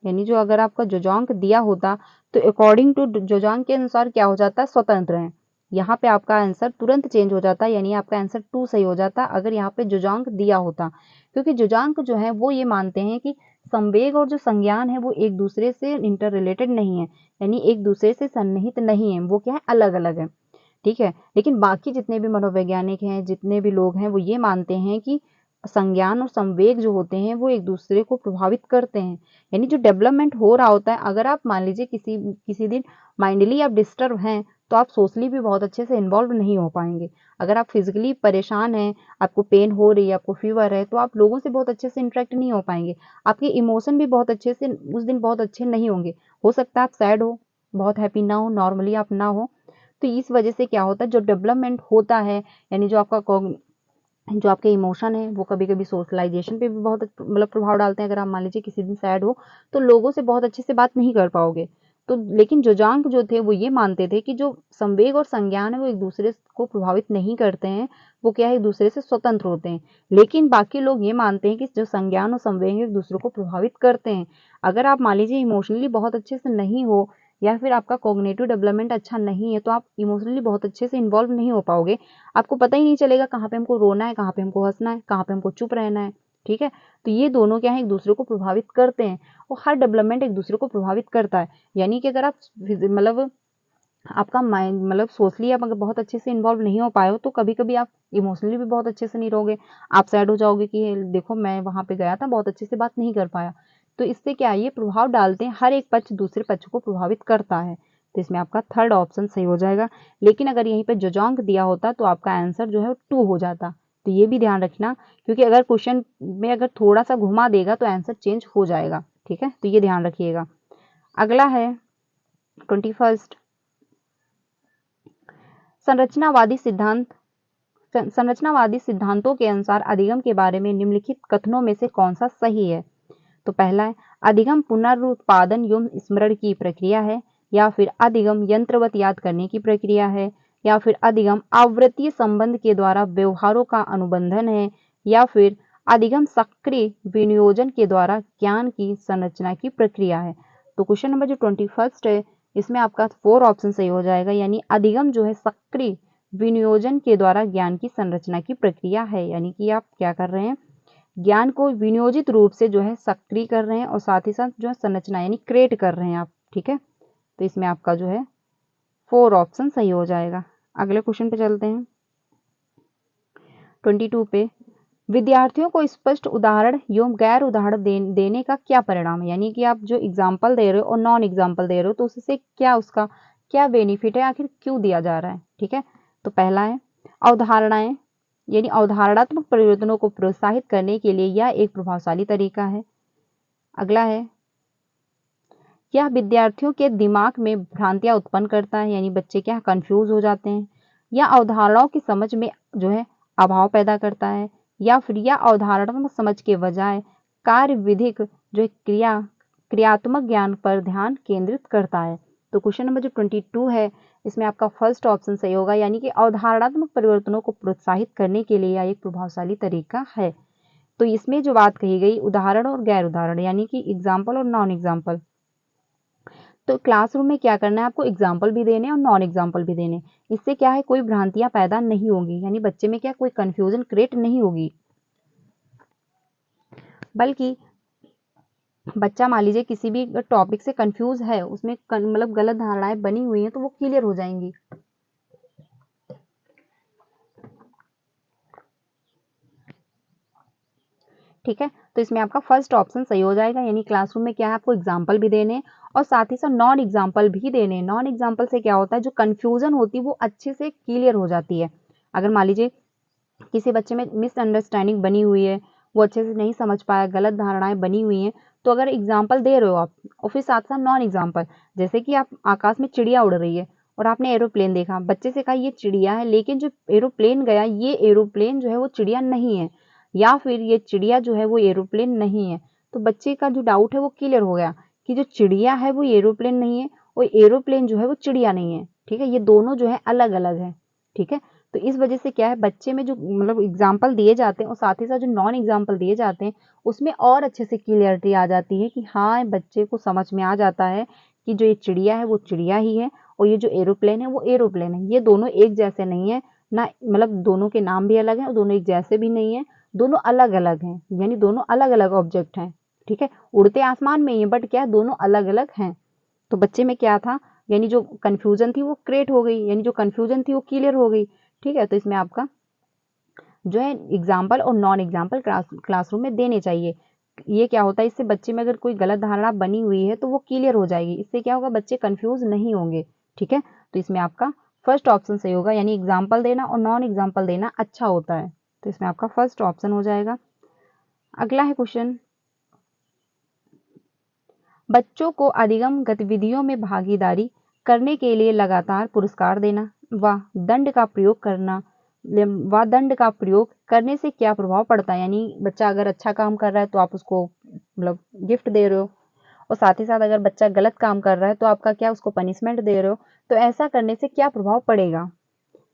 यानी जो अगर आपका जोजोंग दिया होता तो अकॉर्डिंग टू जोजोंग के अनुसार क्या हो जाता है स्वतंत्र है, यहाँ पे आपका आंसर तुरंत चेंज हो जाता, यानी आपका आंसर 2 सही हो जाता अगर यहाँ पे जोजोंग दिया होता। क्योंकि जोजोंग जो है वो ये मानते हैं कि संवेग और जो संज्ञान है वो एक दूसरे से इंटर रिलेटेड नहीं है, यानी एक दूसरे से सन्निहित नहीं है, वो क्या है अलग अलग है। ठीक है, लेकिन बाकी जितने भी मनोवैज्ञानिक हैं, जितने भी लोग हैं, वो ये मानते हैं कि संज्ञान और संवेग जो होते हैं वो एक दूसरे को प्रभावित करते हैं। यानी जो डेवलपमेंट हो रहा होता है, अगर आप मान लीजिए किसी दिन माइंडली आप डिस्टर्ब हैं तो आप सोशली भी बहुत अच्छे से इन्वॉल्व नहीं हो पाएंगे। अगर आप फिजिकली परेशान हैं, आपको पेन हो रही है, आपको फीवर है, तो आप लोगों से बहुत अच्छे से इंटरेक्ट नहीं हो पाएंगे, आपके इमोशन भी बहुत अच्छे से उस दिन बहुत अच्छे नहीं होंगे। हो सकता है आप सैड हो, बहुत हैप्पी ना हो, नॉर्मली आप ना हो। तो इस वजह से क्या होता है जो डेवलपमेंट होता है, यानी जो आपके इमोशन है वो कभी कभी सोशलाइजेशन पे भी बहुत प्रभाव डालते हैं। अगर आप मान लीजिए किसी दिन सैड हो तो लोगों से बहुत अच्छे से बात नहीं कर पाओगे, तो लेकिन जोजांग जो थे वो ये मानते थे कि जो संवेग और संज्ञान है वो एक दूसरे को प्रभावित नहीं करते हैं, वो क्या है एक दूसरे से स्वतंत्र होते हैं। लेकिन बाकी लोग ये मानते हैं कि जो संज्ञान और संवेग एक दूसरे को प्रभावित करते हैं। अगर आप मान लीजिए इमोशनली बहुत अच्छे से नहीं हो या फिर आपका कॉग्निटिव डेवलपमेंट अच्छा नहीं है, तो आप इमोशनली बहुत अच्छे से इन्वॉल्व नहीं हो पाओगे। आपको पता ही नहीं चलेगा कहाँ पे हमको रोना है, कहाँ पे हमको हंसना है, कहाँ पे हमको चुप रहना है। ठीक है, तो ये दोनों क्या है एक दूसरे को प्रभावित करते हैं और हर डेवलपमेंट एक दूसरे को प्रभावित करता है। यानी कि अगर आप मतलब आपका माइंड मतलब सोशली आप अगर बहुत अच्छे से इन्वॉल्व नहीं हो पाए हो, तो कभी कभी आप इमोशनली भी बहुत अच्छे से नहीं रहोगे। आप सैड हो जाओगे कि देखो मैं वहां पे गया था, बहुत अच्छे से बात नहीं कर पाया। तो इससे क्या ये प्रभाव डालते हैं, हर एक पक्ष दूसरे पक्ष को प्रभावित करता है। तो इसमें आपका थर्ड ऑप्शन सही हो जाएगा। लेकिन अगर यहीं पे जोजांग दिया होता तो आपका आंसर जो है 2 हो जाता। तो ये भी ध्यान रखना, क्योंकि अगर क्वेश्चन में अगर थोड़ा सा घुमा देगा तो आंसर चेंज हो जाएगा। ठीक है, तो ये ध्यान रखिएगा। अगला है 21। संरचनावादी सिद्धांत। संरचनावादी सिद्धांतों के अनुसार अधिगम के बारे में निम्नलिखित कथनों में से कौन सा सही है? तो पहला है अधिगम पुनरुत्पादन एवं स्मरण की प्रक्रिया है, या फिर अधिगम यंत्रवत याद करने की प्रक्रिया है, या फिर अधिगम आवृत्तीय संबंध के द्वारा व्यवहारों का अनुबंधन है, या फिर अधिगम सक्रिय विनियोजन के द्वारा ज्ञान की संरचना की प्रक्रिया है। तो क्वेश्चन नंबर जो 21 है इसमें आपका 4 ऑप्शन सही हो जाएगा। यानी अधिगम जो है सक्रिय विनियोजन के द्वारा ज्ञान की संरचना की प्रक्रिया है। यानी कि आप क्या कर रहे हैं, ज्ञान को विनियोजित रूप से जो है सक्रिय कर रहे हैं और साथ ही साथ जो है संरचना यानी क्रिएट कर रहे हैं आप। ठीक है, तो इसमें आपका जो है 4 ऑप्शन सही हो जाएगा। अगले क्वेश्चन पे चलते हैं 22 पे। विद्यार्थियों को स्पष्ट उदाहरण एवं गैर उदाहरण देने का क्या परिणाम है? यानी कि आप जो एग्जाम्पल दे रहे हो और नॉन एग्जाम्पल दे रहे हो तो उससे क्या उसका क्या बेनिफिट है, आखिर क्यों दिया जा रहा है? ठीक है, तो पहला है अवधारणाएं यानी अवधारणात्मक परिवर्तनों को प्रोत्साहित करने के लिए यह एक प्रभावशाली तरीका है। अगला है यह विद्यार्थियों के दिमाग में भ्रांतियां उत्पन्न करता है, यानी बच्चे क्या कंफ्यूज हो जाते हैं। या अवधारणाओं की समझ में जो है अभाव पैदा करता है, या फिर यह अवधारणात्मक समझ के बजाय कार्य विधिक जो है क्रियात्मक ज्ञान पर ध्यान केंद्रित करता है। तो क्वेश्चन नंबर जो 22 है इसमें आपका फर्स्ट ऑप्शन सही होगा। यानी कि अवधारणात्मक परिवर्तनों को प्रोत्साहित करने के लिए यह एक प्रभावशाली तरीका है। तो इसमें जो बात कही गई उदाहरण और गैर उदाहरण यानी कि एग्जाम्पल और नॉन एग्जाम्पल, तो क्लासरूम में क्या करना है, आपको एग्जाम्पल भी देने और नॉन एग्जाम्पल भी देने। इससे क्या है कोई भ्रांतियां पैदा नहीं होंगी, यानी बच्चे में क्या कोई कंफ्यूजन क्रिएट नहीं होगी, बल्कि बच्चा मान लीजिए किसी भी टॉपिक से कंफ्यूज है, उसमें मतलब गलत धारणाएं बनी हुई हैं तो वो क्लियर हो जाएंगी। ठीक है, तो इसमें आपका फर्स्ट ऑप्शन सही हो जाएगा। यानी क्लासरूम में क्या है आपको एग्जाम्पल भी देने और साथ ही साथ नॉन एग्जाम्पल भी देने। नॉन एग्जाम्पल से क्या होता है जो कंफ्यूजन होती है वो अच्छे से क्लियर हो जाती है। अगर मान लीजिए किसी बच्चे में मिसअंडरस्टैंडिंग बनी हुई है, वो अच्छे से नहीं समझ पाया, गलत धारणाएं बनी हुई हैं, तो अगर एग्जाम्पल दे रहे हो आप और फिर साथ साथ नॉन एग्जाम्पल, जैसे कि आप आकाश में चिड़िया उड़ रही है और आपने एरोप्लेन देखा, बच्चे से कहा ये चिड़िया है लेकिन जो एरोप्लेन गया ये एरोप्लेन जो है वो चिड़िया नहीं है, या फिर ये चिड़िया जो है वो एरोप्लेन नहीं है, तो बच्चे का जो डाउट है वो क्लियर हो गया कि जो चिड़िया है वो एरोप्लेन नहीं है और एरोप्लेन जो है वो चिड़िया नहीं है। ठीक है, ये दोनों जो है अलग अलग है। ठीक है, तो इस वजह से क्या है बच्चे में जो मतलब एग्जाम्पल दिए जाते हैं और साथ ही साथ जो नॉन एग्जाम्पल दिए जाते हैं उसमें और अच्छे से क्लियरिटी आ जाती है कि हाँ बच्चे को समझ में आ जाता है कि जो ये चिड़िया है वो चिड़िया ही है और ये जो एरोप्लेन है वो एरोप्लेन है। ये दोनों एक जैसे नहीं है ना, मतलब दोनों के नाम भी अलग हैं और दोनों एक जैसे भी नहीं है, दोनों अलग अलग हैं, यानी दोनों अलग अलग ऑब्जेक्ट हैं। ठीक है, उड़ते आसमान में ही है बट क्या है दोनों अलग अलग हैं। तो बच्चे में क्या था, यानी जो कंफ्यूजन थी वो क्रिएट हो गई, यानी जो कंफ्यूजन थी वो क्लियर हो गई। ठीक है, तो इसमें आपका जो है एग्जाम्पल और नॉन एग्जाम्पल क्लासरूम में देने चाहिए। ये क्या होता है इससे बच्चे में अगर कोई गलत धारणा बनी हुई है तो वो क्लियर हो जाएगी, इससे क्या होगा बच्चे कंफ्यूज नहीं होंगे। ठीक है, तो इसमें आपका फर्स्ट ऑप्शन सही होगा, यानी एग्जाम्पल देना और नॉन एग्जाम्पल देना अच्छा होता है। तो इसमें आपका फर्स्ट ऑप्शन हो जाएगा। अगला है क्वेश्चन, बच्चों को अधिगम गतिविधियों में भागीदारी करने के लिए लगातार पुरस्कार देना व दंड का प्रयोग करने से क्या प्रभाव पड़ता है? यानी बच्चा अगर अच्छा काम कर रहा है तो आप उसको मतलब गिफ्ट दे रहे हो और साथ ही साथ अगर बच्चा गलत काम कर रहा है तो आपका क्या उसको पनिशमेंट दे रहे हो, तो ऐसा करने से क्या प्रभाव पड़ेगा।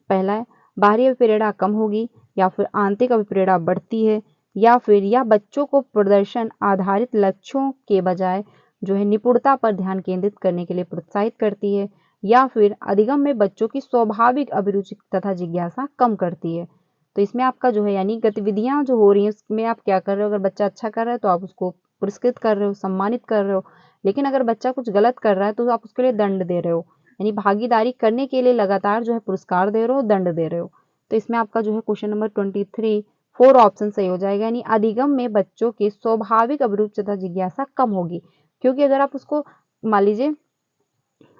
पहला है बाहरी अभिप्रेरणा कम होगी, या फिर आंतरिक अभिप्रेरणा बढ़ती है, या फिर यह बच्चों को प्रदर्शन आधारित लक्ष्यों के बजाय जो है निपुणता पर ध्यान केंद्रित करने के लिए प्रोत्साहित करती है, या फिर अधिगम में बच्चों की स्वाभाविक अभिरुचि तथा जिज्ञासा कम करती है। तो इसमें आपका जो है यानी गतिविधियां जो हो रही हैं उसमें आप क्या कर रहे हो, अगर बच्चा अच्छा कर रहा है तो आप उसको पुरस्कृत कर रहे हो, सम्मानित कर रहे हो, लेकिन अगर बच्चा कुछ गलत कर रहा है तो आप उसके लिए दंड दे रहे हो, यानी भागीदारी करने के लिए लगातार जो है पुरस्कार दे रहे हो, दंड दे रहे हो। तो इसमें आपका जो है क्वेश्चन नंबर 23 4 ऑप्शन सही हो जाएगा, यानी अधिगम में बच्चों की स्वाभाविक अभिरुचि तथा जिज्ञासा कम होगी। क्योंकि अगर आप उसको मान लीजिए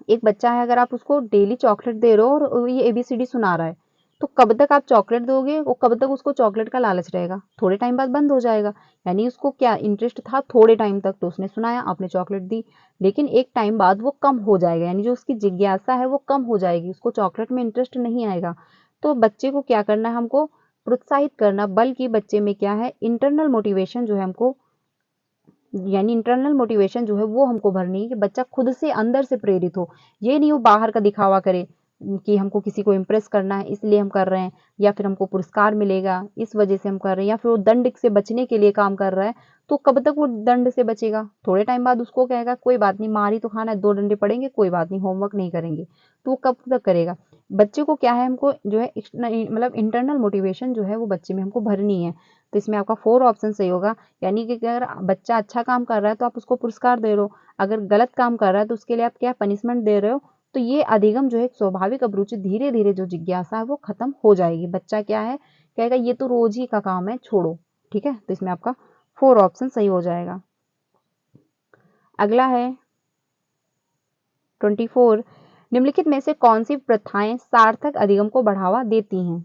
एक बच्चा है, अगर आप उसको डेली चॉकलेट दे रहे हो और ये ABCD सुना रहा है, तो कब तक आप चॉकलेट दोगे और कब तक उसको चॉकलेट का लालच रहेगा, थोड़े टाइम बाद बंद हो जाएगा। यानी उसको क्या इंटरेस्ट था थोड़े टाइम तक, तो उसने सुनाया, आपने चॉकलेट दी, लेकिन एक टाइम बाद वो कम हो जाएगा, यानी जो उसकी जिज्ञासा है वो कम हो जाएगी, उसको चॉकलेट में इंटरेस्ट नहीं आएगा। तो बच्चे को क्या करना है, हमको प्रोत्साहित करना, बल्कि बच्चे में क्या है इंटरनल मोटिवेशन जो है हमको, यानी इंटरनल मोटिवेशन जो है वो हमको भरनी है कि बच्चा खुद से अंदर से प्रेरित हो। ये नहीं वो बाहर का दिखावा करे कि हमको किसी को इम्प्रेस करना है इसलिए हम कर रहे हैं, या फिर हमको पुरस्कार मिलेगा इस वजह से हम कर रहे हैं, या फिर वो दंड से बचने के लिए काम कर रहा है। तो कब तक वो दंड से बचेगा, थोड़े टाइम बाद उसको कहेगा कोई बात नहीं, मार ही तो खाना है, 2 डंडे पड़ेंगे कोई बात नहीं, होमवर्क नहीं करेंगे, तो वो कब तक करेगा। बच्चे को क्या है, हमको जो है मतलब इंटरनल मोटिवेशन जो है वो बच्चे में हमको भरनी है। तो इसमें आपका 4 ऑप्शन सही होगा, यानी कि अगर बच्चा अच्छा काम कर रहा है तो आप उसको पुरस्कार दे रहे हो, अगर गलत काम कर रहा है तो उसके लिए आप क्या पनिशमेंट दे रहे हो। तो ये अधिगम जो है स्वाभाविक अभिरुचि धीरे धीरे जो जिज्ञासा है वो खत्म हो जाएगी। बच्चा क्या है कहेगा ये तो रोज ही का काम है, छोड़ो। ठीक है, तो इसमें आपका 4 ऑप्शन सही हो जाएगा। अगला है 24, निम्नलिखित में से कौन सी प्रथाएं सार्थक अधिगम को बढ़ावा देती हैं।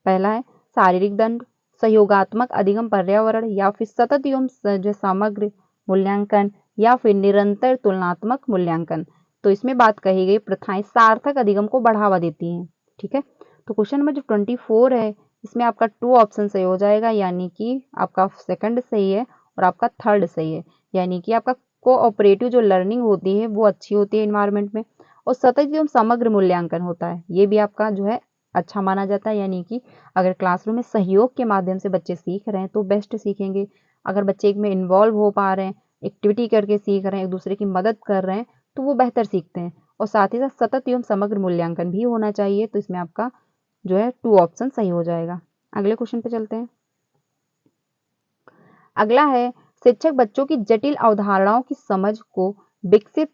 पहला है शारीरिक दंड, सहयोगात्मक अधिगम पर्यावरण, या फिर सतत एवं जो समग्र मूल्यांकन, या फिर निरंतर तुलनात्मक मूल्यांकन। तो इसमें बात कही गई प्रथाएं सार्थक अधिगम को बढ़ावा देती हैं। ठीक है, तो क्वेश्चन नंबर जो 24 है इसमें आपका 2 ऑप्शन सही हो जाएगा, यानी कि आपका सेकंड सही है और आपका थर्ड सही है। यानी कि आपका कोऑपरेटिव जो लर्निंग होती है वो अच्छी होती है इन्वायरमेंट में, और सतत एवं समग्र मूल्यांकन होता है, ये भी आपका जो है अच्छा माना जाता है। यानी कि अगर क्लासरूम में सहयोग के माध्यम से बच्चे सीख रहे हैं तो बेस्ट सीखेंगे, अगर बच्चे एक में इन्वॉल्व हो पा रहे हैं, एक्टिविटी करके सीख रहे हैं, एक दूसरे की मदद कर रहे हैं, तो वो बेहतर सीखते हैं। और साथ ही साथ सतत एवं समग्र मूल्यांकन भी होना चाहिए। तो इसमें आपका जो है 2 ऑप्शन सही हो जाएगा। अगले क्वेश्चन पे चलते हैं। अगला है शिक्षक बच्चों की जटिल अवधारणाओं की समझ को विकसित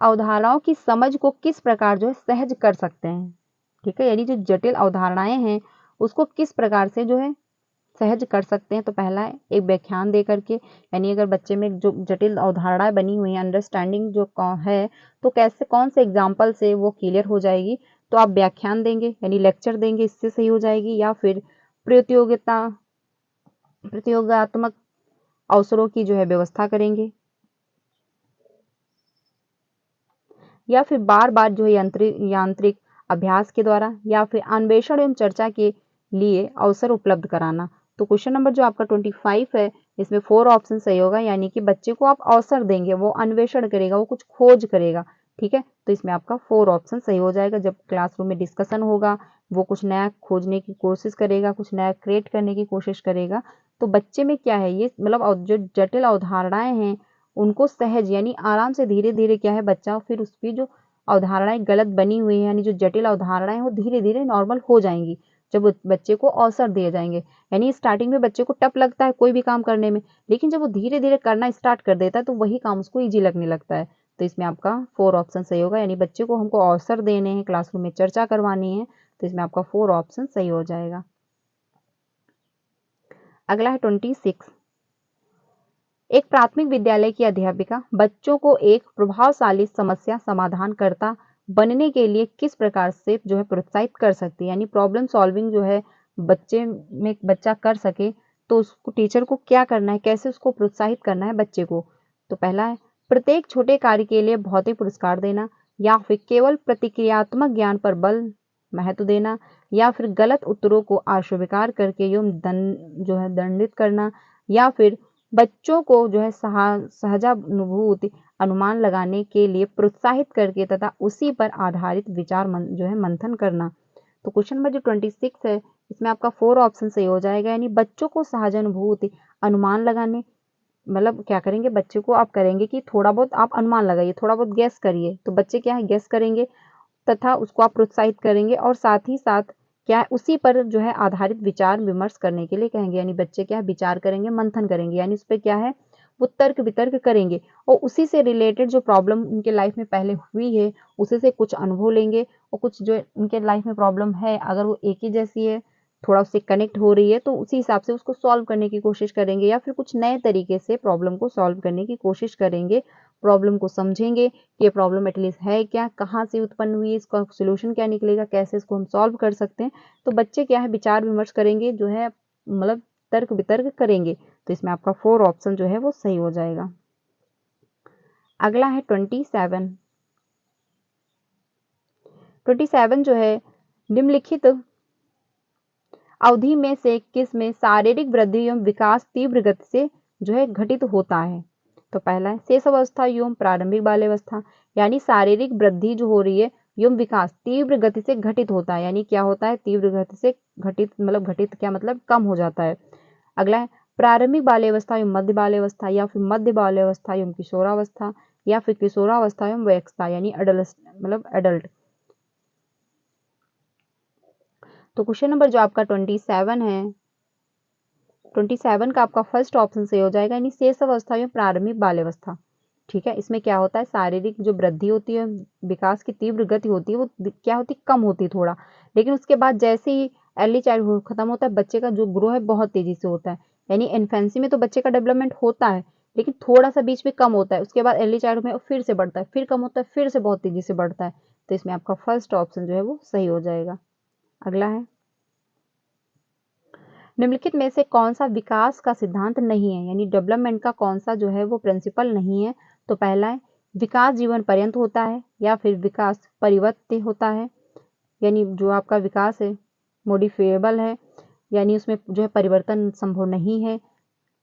अवधारणाओं की समझ को किस प्रकार जो है सहज कर सकते हैं। ठीक है, यानी जो जटिल अवधारणाएं हैं उसको किस प्रकार से जो है सहज कर सकते हैं। तो पहला है एक व्याख्यान दे करके, यानी अगर बच्चे में जो जटिल अवधारणाएं बनी हुई हैं, अंडरस्टैंडिंग जो है, तो कैसे कौन से एग्जाम्पल से वो क्लियर हो जाएगी। तो आप व्याख्यान देंगे यानी लेक्चर देंगे, इससे सही हो जाएगी, या फिर प्रतियोगात्मक अवसरों की जो है व्यवस्था करेंगे, या फिर बार बार जो है यांत्रिक अभ्यास के द्वारा, या फिर अन्वेषण एवं चर्चा के लिए अवसर उपलब्ध कराना। तो क्वेश्चन नंबर जो आपका 25 है इसमें 4 ऑप्शन सही होगा, यानी कि बच्चे को आप अवसर देंगे, वो अन्वेषण करेगा, वो कुछ खोज करेगा। ठीक है, तो इसमें आपका 4 ऑप्शन सही हो जाएगा। जब क्लासरूम में डिस्कशन होगा वो कुछ नया खोजने की कोशिश करेगा, कुछ नया क्रिएट करने की कोशिश करेगा। तो बच्चे में क्या है ये मतलब जो जटिल अवधारणाएं हैं उनको सहज यानी आराम से धीरे धीरे क्या है बच्चा फिर उसकी जो अवधारणाएं गलत बनी हुई है, यानी जो जटिल अवधारणाएं वो धीरे धीरे नॉर्मल हो जाएंगी जब बच्चे को अवसर दिए जाएंगे। यानी स्टार्टिंग में बच्चे को टफ लगता है कोई भी काम करने में, लेकिन जब वो धीरे धीरे करना स्टार्ट कर देता है तो वही काम उसको ईजी लगने लगता है। तो इसमें आपका 4 ऑप्शन सही होगा, यानी बच्चे को हमको अवसर देने हैं, क्लासरूम में चर्चा करवानी है, तो इसमें आपका 4 ऑप्शन सही हो जाएगा। अगला है 26, एक प्राथमिक विद्यालय की अध्यापिका बच्चों को एक प्रभावशाली समस्या समाधानकर्ता बनने के लिए किस प्रकार से जो है प्रोत्साहित कर सकती है, यानी प्रॉब्लम सॉल्विंग जो है बच्चे में बच्चा कर सके, तो उसको टीचर को क्या करना है, कैसे उसको प्रोत्साहित करना है बच्चे को। तो पहला है प्रत्येक छोटे कार्य के लिए भौतिक पुरस्कार देना, या फिर केवल प्रतिक्रियात्मक ज्ञान पर बल महत्व देना, या फिर गलत उत्तरों को अस्वीकार करके जो है दंडित करना, या फिर बच्चों को जो है सहजानुभूति अनुमान लगाने के लिए प्रोत्साहित करके तथा उसी पर आधारित विचार जो है मंथन करना। तो क्वेश्चन नंबर जो 26 है इसमें आपका 4 ऑप्शन सही हो जाएगा, यानी बच्चों को सहजानुभूति अनुमान लगाने, मतलब क्या करेंगे, बच्चे को आप करेंगे कि थोड़ा बहुत आप अनुमान लगाइए, थोड़ा बहुत गैस करिए, तो बच्चे क्या है गैस करेंगे तथा उसको आप प्रोत्साहित करेंगे और साथ ही साथ क्या है उसी पर जो है आधारित विचार विमर्श करने के लिए कहेंगे, यानी बच्चे क्या है विचार करेंगे, मंथन करेंगे, यानी उस पर क्या है वो तर्क वितर्क करेंगे और उसी से रिलेटेड जो प्रॉब्लम उनके लाइफ में पहले हुई है उसी से कुछ अनुभव लेंगे और कुछ जो उनके लाइफ में प्रॉब्लम है अगर वो एक ही जैसी है, थोड़ा उससे कनेक्ट हो रही है, तो उसी हिसाब से उसको सॉल्व करने की कोशिश करेंगे या फिर कुछ नए तरीके से प्रॉब्लम को सॉल्व करने की कोशिश करेंगे। प्रॉब्लम को समझेंगे कि ये प्रॉब्लम एटलीस्ट है क्या, कहाँ से उत्पन्न हुई है, इसका सोल्यूशन क्या निकलेगा, कैसे इसको हम सॉल्व कर सकते हैं। तो बच्चे क्या है विचार विमर्श करेंगे, जो है मतलब तर्क वितर्क करेंगे। तो इसमें आपका 4 ऑप्शन जो है वो सही हो जाएगा। अगला है 27। 27 जो है निम्नलिखित अवधि में से किस में शारीरिक वृद्धि एवं विकास तीव्र गति से जो है घटित होता है। तो पहला है शेष अवस्था एवं प्रारंभिक बाल्यावस्था, यानी शारीरिक वृद्धि जो हो रही है एवं विकास तीव्र गति से घटित होता है, यानी क्या होता है तीव्र गति से घटित, मतलब घटित क्या मतलब कम हो जाता है। अगला है प्रारंभिक बाल्यावस्था एवं मध्य बाल्यावस्था, या फिर मध्य बाल्यावस्था एवं किशोरावस्था, या फिर किशोरावस्था एवं वयस्कता यानी मतलब एडल्ट। तो क्वेश्चन नंबर जो आपका 27 है, 27 का आपका फर्स्ट ऑप्शन सही हो जाएगा, यानी शेष अवस्था में प्रारंभिक बाल्यावस्था। ठीक है, इसमें क्या होता है शारीरिक जो वृद्धि होती है, विकास की तीव्र गति होती है, वो क्या होती है कम होती है थोड़ा, लेकिन उसके बाद जैसे ही अर्ली चाइल्डहुड खत्म होता है बच्चे का जो ग्रो है बहुत तेजी से होता है, यानी इन्फेंसी में तो बच्चे का डेवलपमेंट होता है लेकिन थोड़ा सा बीच में कम होता है, उसके बाद अर्ली चाइल्डहुड में फिर से बढ़ता है, फिर कम होता है, फिर से बहुत तेजी से बढ़ता है। तो इसमें आपका फर्स्ट ऑप्शन जो है वो सही हो जाएगा। अगला है निम्नलिखित में से कौन सा विकास का सिद्धांत नहीं है, यानी डेवलपमेंट का कौन सा जो है वो प्रिंसिपल नहीं है। तो पहला है विकास जीवन पर्यंत होता है, या फिर विकास परिवर्त्य होता है, यानी जो आपका विकास है मॉडिफिएबल है, यानी उसमें जो है परिवर्तन संभव नहीं है,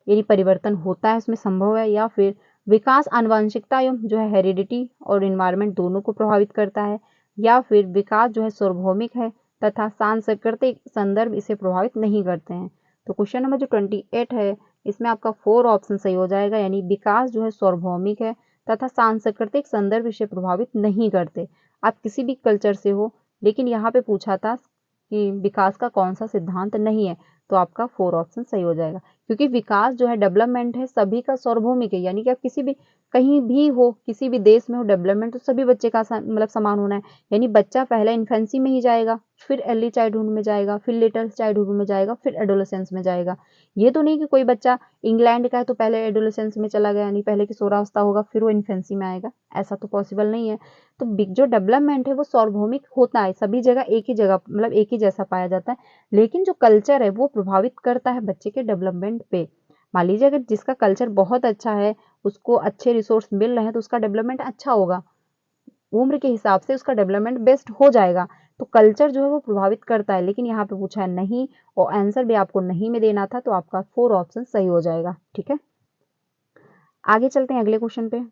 यानी परिवर्तन होता है उसमें संभव है, या फिर विकास आनुवंशिकता एवं जो है हेरिडिटी और इन्वायरमेंट दोनों को प्रभावित करता है, या फिर विकास जो है सार्वभौमिक है तथा सांस्कृतिक संदर्भ इसे प्रभावित नहीं करते हैं। तो क्वेश्चन नंबर जो 28 है इसमें आपका 4 ऑप्शन सही हो जाएगा, यानी विकास जो है सार्वभौमिक है तथा सांस्कृतिक संदर्भ इसे प्रभावित नहीं करते। आप किसी भी कल्चर से हो, लेकिन यहाँ पे पूछा था कि विकास का कौन सा सिद्धांत नहीं है, तो आपका 4 ऑप्शन सही हो जाएगा, क्योंकि विकास जो है डेवलपमेंट है सभी का सार्वभौमिक है, यानी कि आप किसी भी कहीं भी हो, किसी भी देश में हो, डेवलपमेंट तो सभी बच्चे का मतलब समान होना है, यानी बच्चा पहले इन्फेंसी में ही जाएगा, फिर अर्ली चाइल्डहुड में जाएगा, फिर लेटर चाइल्डहुड में जाएगा, फिर एडोलेसेंस में जाएगा। ये तो नहीं कि कोई बच्चा इंग्लैंड का है तो पहले एडोलेसेंस में चला गया, यानी पहले किशोरावस्था होगा फिर वो इन्फेंसी में आएगा, ऐसा तो पॉसिबल नहीं है। तो जो डेवलपमेंट है वो सार्वभौमिक होता है, सभी जगह एक ही जगह मतलब एक ही जैसा पाया जाता है, लेकिन जो कल्चर है वो प्रभावित करता है बच्चे के डेवलपमेंट पे। मान लीजिए अगर जिसका कल्चर बहुत अच्छा है, उसको अच्छे रिसोर्स मिल रहे हैं तो उसका डेवलपमेंट अच्छा होगा, उम्र के हिसाब से उसका डेवलपमेंट बेस्ट हो जाएगा। तो कल्चर जो है वो प्रभावित करता है, लेकिन यहाँ पे पूछा है नहीं और आंसर भी आपको नहीं में देना था, तो आपका 4 ऑप्शन सही हो जाएगा। ठीक है, आगे चलते हैं अगले क्वेश्चन पे।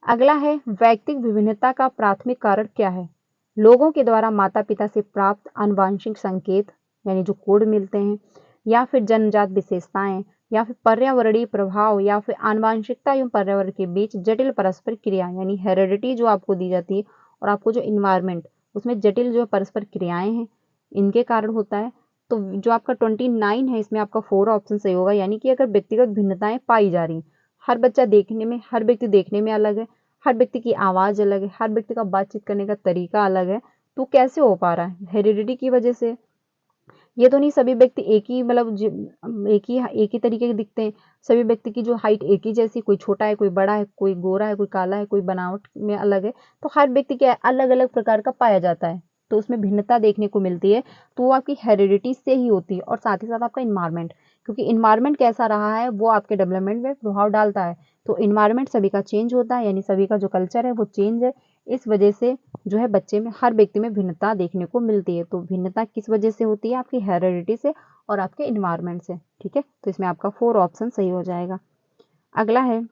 अगला है व्यक्तिक विभिन्नता का प्राथमिक कारण क्या है। लोगों के द्वारा माता पिता से प्राप्त आनुवंशिक संकेत यानी जो कोड मिलते हैं, या फिर जन्मजात विशेषताएं, या फिर पर्यावरणीय प्रभाव, या फिर आनुवंशिकता एवं पर्यावरण के बीच जटिल परस्पर क्रिया यानी हेरिडिटी जो आपको दी जाती है और आपको जो इन्वायरमेंट उसमें जटिल जो परस्पर क्रियाएं हैं इनके कारण होता है। तो जो आपका 29 है इसमें आपका 4 ऑप्शन सही होगा, यानी कि अगर व्यक्तिगत भिन्नताएं पाई जा रही, हर बच्चा देखने में, हर व्यक्ति देखने में अलग है, हर व्यक्ति की आवाज़ अलग है, हर व्यक्ति का बातचीत करने का तरीका अलग है, तो कैसे हो पा रहा है हेरिडिटी की वजह से। ये तो नहीं सभी व्यक्ति एक ही मतलब एक ही तरीके के दिखते हैं, सभी व्यक्ति की जो हाइट एक ही जैसी, कोई छोटा है, कोई बड़ा है, कोई गोरा है, कोई काला है, कोई बनावट में अलग है, तो हर व्यक्ति के अलग अलग प्रकार का पाया जाता है, तो उसमें भिन्नता देखने को मिलती है, तो वो आपकी हेरिडिटी से ही होती है और साथ ही साथ आपका इन्वायरमेंट, क्योंकि इन्वायरमेंट कैसा रहा है वो आपके डेवलपमेंट में प्रभाव डालता है। तो इन्वायरमेंट सभी का चेंज होता है, यानी सभी का जो कल्चर है वो चेंज है, इस वजह से जो है बच्चे में, हर व्यक्ति में भिन्नता देखने को मिलती है। तो भिन्नता किस वजह से होती है? आपकी हेरिडिटी से और आपके इन्वायरमेंट से। ठीक है, तो इसमें आपका 4 ऑप्शन सही हो जाएगा। अगला है,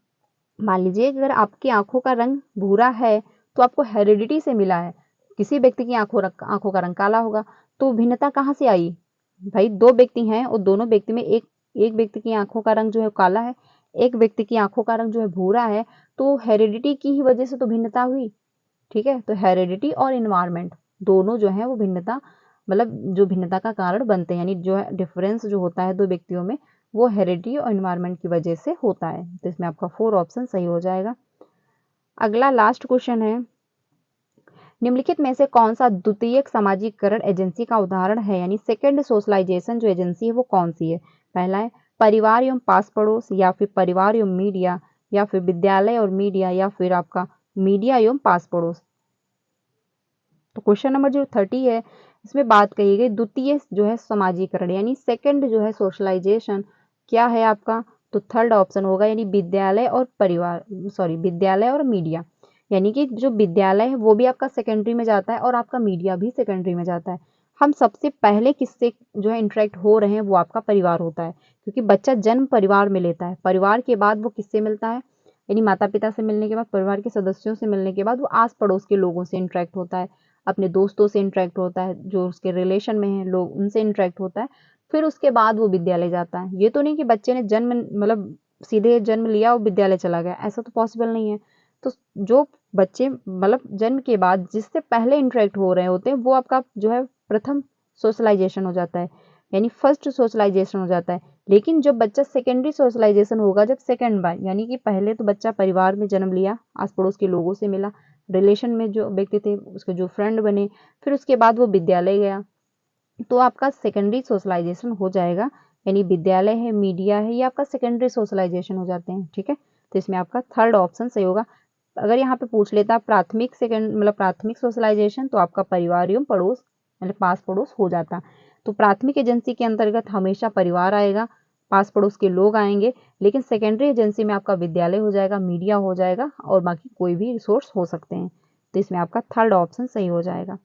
मान लीजिए अगर आपकी आंखों का रंग भूरा है तो आपको हेरिडिटी से मिला है। किसी व्यक्ति की आंखों का रंग काला होगा, तो भिन्नता कहाँ से आई? भाई 2 व्यक्ति हैं और दोनों व्यक्ति में एक व्यक्ति की आंखों का रंग जो है काला है, एक व्यक्ति की आंखों का रंग जो है भूरा है, तो हेरिडिटी की ही वजह से तो भिन्नता हुई। ठीक है, तो हेरिडिटी और इन्वायरमेंट दोनों जो है वो भिन्नता, मतलब जो भिन्नता का कारण बनते हैं, यानी जो है डिफरेंस जो होता है 2 व्यक्तियों में, वो हेरिडिटी और इन्वायरमेंट की वजह से होता है। तो इसमें आपका 4 ऑप्शन सही हो जाएगा। अगला लास्ट क्वेश्चन है, निम्नलिखित में से कौन सा द्वितीयक सामाजिकरण एजेंसी का उदाहरण है, यानी सेकेंड सोशलाइजेशन जो एजेंसी है वो कौन सी है? पहला है परिवार एवं पास पड़ोस, या फिर परिवार एवं मीडिया, या फिर विद्यालय और मीडिया, या फिर आपका मीडिया एवं पास पड़ोस। तो क्वेश्चन नंबर जो 30 है, इसमें बात कही गई द्वितीय जो है समाजीकरण, यानी सेकंड जो है सोशलाइजेशन क्या है आपका? तो थर्ड ऑप्शन होगा, यानी विद्यालय और परिवार, सॉरी विद्यालय और मीडिया। यानी कि जो विद्यालय है वो भी आपका सेकेंडरी में जाता है और आपका मीडिया भी सेकेंडरी में जाता है। हम सबसे पहले किससे जो है इंटरेक्ट हो रहे हैं वो आपका परिवार होता है, क्योंकि बच्चा जन्म परिवार में लेता है। परिवार के बाद वो किससे मिलता है? यानी माता पिता से मिलने के बाद, परिवार के सदस्यों से मिलने के बाद वो आस पड़ोस के लोगों से इंटरेक्ट होता है, अपने दोस्तों से इंटरेक्ट होता है, जो उसके रिलेशन में हैं लोग उनसे इंटरेक्ट होता है। फिर उसके बाद वो विद्यालय जाता है। ये तो नहीं कि बच्चे ने जन्म मतलब सीधे जन्म लिया और विद्यालय चला गया, ऐसा तो पॉसिबल नहीं है। तो जो बच्चे मतलब जन्म के बाद जिससे पहले इंटरेक्ट हो रहे होते हैं वो आपका जो है प्रथम सोशलाइजेशन हो जाता है, यानी फर्स्ट सोशलाइजेशन हो जाता है। लेकिन जब बच्चा सेकेंडरी सोशलाइजेशन होगा, जब सेकेंड बार, यानी कि पहले तो बच्चा परिवार में जन्म लिया, आस पड़ोस के लोगों से मिला, रिलेशन में जो व्यक्ति थे उसके जो फ्रेंड बने, फिर उसके बाद वो विद्यालय गया, तो आपका सेकेंडरी सोशलाइजेशन हो जाएगा। यानी विद्यालय है, मीडिया है, ये आपका सेकेंडरी सोशलाइजेशन हो जाते हैं। ठीक है, तो इसमें आपका थर्ड ऑप्शन सही होगा। अगर यहाँ पे पूछ लेता प्राथमिक सेकेंड मतलब प्राथमिक सोशलाइजेशन, तो आपका परिवार एवं पड़ोस मतलब पास पड़ोस हो जाता। तो प्राथमिक एजेंसी के अंतर्गत हमेशा परिवार आएगा, पास पड़ोस के लोग आएंगे, लेकिन सेकेंडरी एजेंसी में आपका विद्यालय हो जाएगा, मीडिया हो जाएगा और बाकी कोई भी रिसोर्स हो सकते हैं। तो इसमें आपका थर्ड ऑप्शन सही हो जाएगा।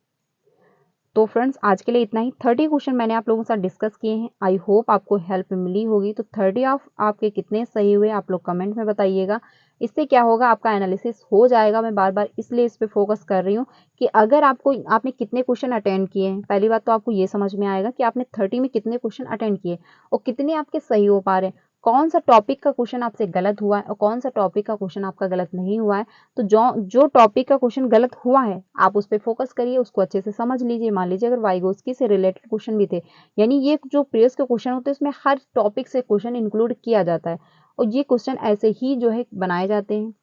तो फ्रेंड्स आज के लिए इतना ही। 30 क्वेश्चन मैंने आप लोगों के साथ डिस्कस किए हैं। आई होप आपको हेल्प मिली होगी। तो 30 ऑफ आपके कितने सही हुए आप लोग कमेंट में बताइएगा। इससे क्या होगा, आपका एनालिसिस हो जाएगा। मैं बार बार इसलिए इस पे फोकस कर रही हूँ कि अगर आपने कितने क्वेश्चन अटेंड किए हैं, पहली बात तो आपको ये समझ में आएगा कि आपने 30 में कितने क्वेश्चन अटेंड किए और कितने आपके सही हो पा रहे हैं, कौन सा टॉपिक का क्वेश्चन आपसे गलत हुआ है और कौन सा टॉपिक का क्वेश्चन आपका गलत नहीं हुआ है। तो जो टॉपिक का क्वेश्चन गलत हुआ है आप उस पर फोकस करिए, उसको अच्छे से समझ लीजिए। मान लीजिए अगर वाइगोस्की से रिलेटेड क्वेश्चन भी थे, यानी ये जो प्रीवियस के क्वेश्चन होते हैं उसमें हर टॉपिक से क्वेश्चन इंक्लूड किया जाता है और ये क्वेश्चन ऐसे ही जो है बनाए जाते हैं,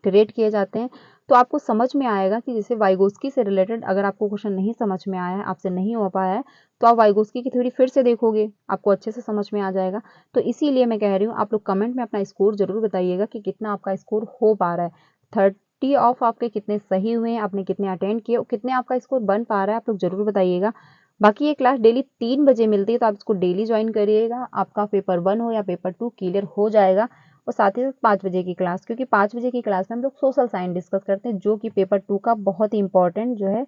क्रिएट किए जाते हैं। तो आपको समझ में आएगा कि जैसे वाइगोस्की से रिलेटेड अगर आपको क्वेश्चन नहीं समझ में आया है, आपसे नहीं हो पाया है, तो आप वाइगोस्की की थ्योरी फिर से देखोगे, आपको अच्छे से समझ में आ जाएगा। तो इसीलिए मैं कह रही हूँ आप लोग कमेंट में अपना स्कोर जरूर बताइएगा कि कितना आपका स्कोर हो पा रहा है। 30 ऑफ आपके कितने सही हुए हैं, आपने कितने अटेंड किए और कितने आपका स्कोर बन पा रहा है, आप लोग जरूर बताइएगा। बाकी ये क्लास डेली 3 बजे मिलती है, तो आप इसको डेली ज्वाइन करिएगा। आपका पेपर 1 हो या पेपर 2 क्लियर हो जाएगा। और साथ ही साथ 5 बजे की क्लास, क्योंकि 5 बजे की क्लास में हम लोग सोशल साइंस डिस्कस करते हैं, जो कि पेपर 2 का बहुत ही इंपॉर्टेंट जो है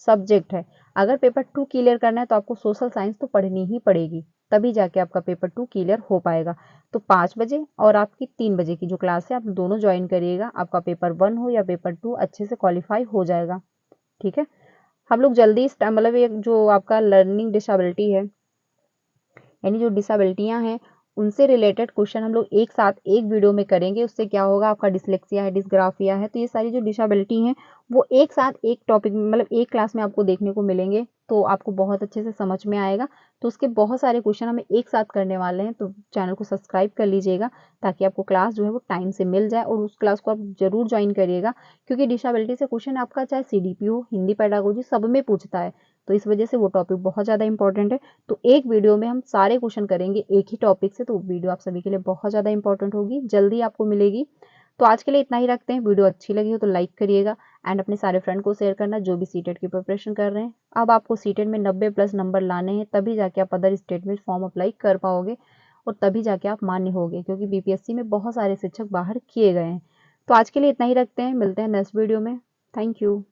सब्जेक्ट है। अगर पेपर 2 क्लियर करना है तो आपको सोशल साइंस तो पढ़नी ही पड़ेगी, तभी जाके आपका पेपर 2 क्लियर हो पाएगा। तो 5 बजे और आपकी 3 बजे की जो क्लास है आप दोनों ज्वाइन करिएगा। आपका पेपर 1 हो या पेपर 2 अच्छे से क्वालिफाई हो जाएगा। ठीक है, हम लोग जल्दी मतलब एक जो आपका लर्निंग डिसेबिलिटी है, यानी जो डिसेबिलिटियां हैं उनसे रिलेटेड क्वेश्चन हम लोग एक साथ एक वीडियो में करेंगे। उससे क्या होगा, आपका डिसलेक्सिया है, डिसग्राफिया है, तो ये सारी जो डिसेबिलिटी हैं वो एक साथ एक टॉपिक मतलब एक क्लास में आपको देखने को मिलेंगे, तो आपको बहुत अच्छे से समझ में आएगा। तो उसके बहुत सारे क्वेश्चन हमें एक साथ करने वाले हैं, तो चैनल को सब्सक्राइब कर लीजिएगा ताकि आपको क्लास जो है वो टाइम से मिल जाए और उस क्लास को आप जरूर ज्वाइन करिएगा, क्योंकि डिसेबिलिटी से क्वेश्चन आपका चाहे CDP हो, हिंदी पेडागोजी, सब में पूछता है। तो इस वजह से वो टॉपिक बहुत ज़्यादा इंपॉर्टेंट है। तो एक वीडियो में हम सारे क्वेश्चन करेंगे एक ही टॉपिक से, तो वीडियो आप सभी के लिए बहुत ज़्यादा इंपॉर्टेंट होगी, जल्दी आपको मिलेगी। तो आज के लिए इतना ही रखते हैं। वीडियो अच्छी लगी हो तो लाइक करिएगा एंड अपने सारे फ्रेंड को शेयर करना जो भी सीटेट की प्रिपरेशन कर रहे हैं। अब आपको सीटेट में 90+ नंबर लाने हैं, तभी जाके आप अदर स्टेट में फॉर्म अप्लाई कर पाओगे और तभी जाके आप मान्य होगे, क्योंकि BPSC में बहुत सारे शिक्षक बाहर किए गए हैं। तो आज के लिए इतना ही रखते हैं, मिलते हैं नेक्स्ट वीडियो में। Thank you.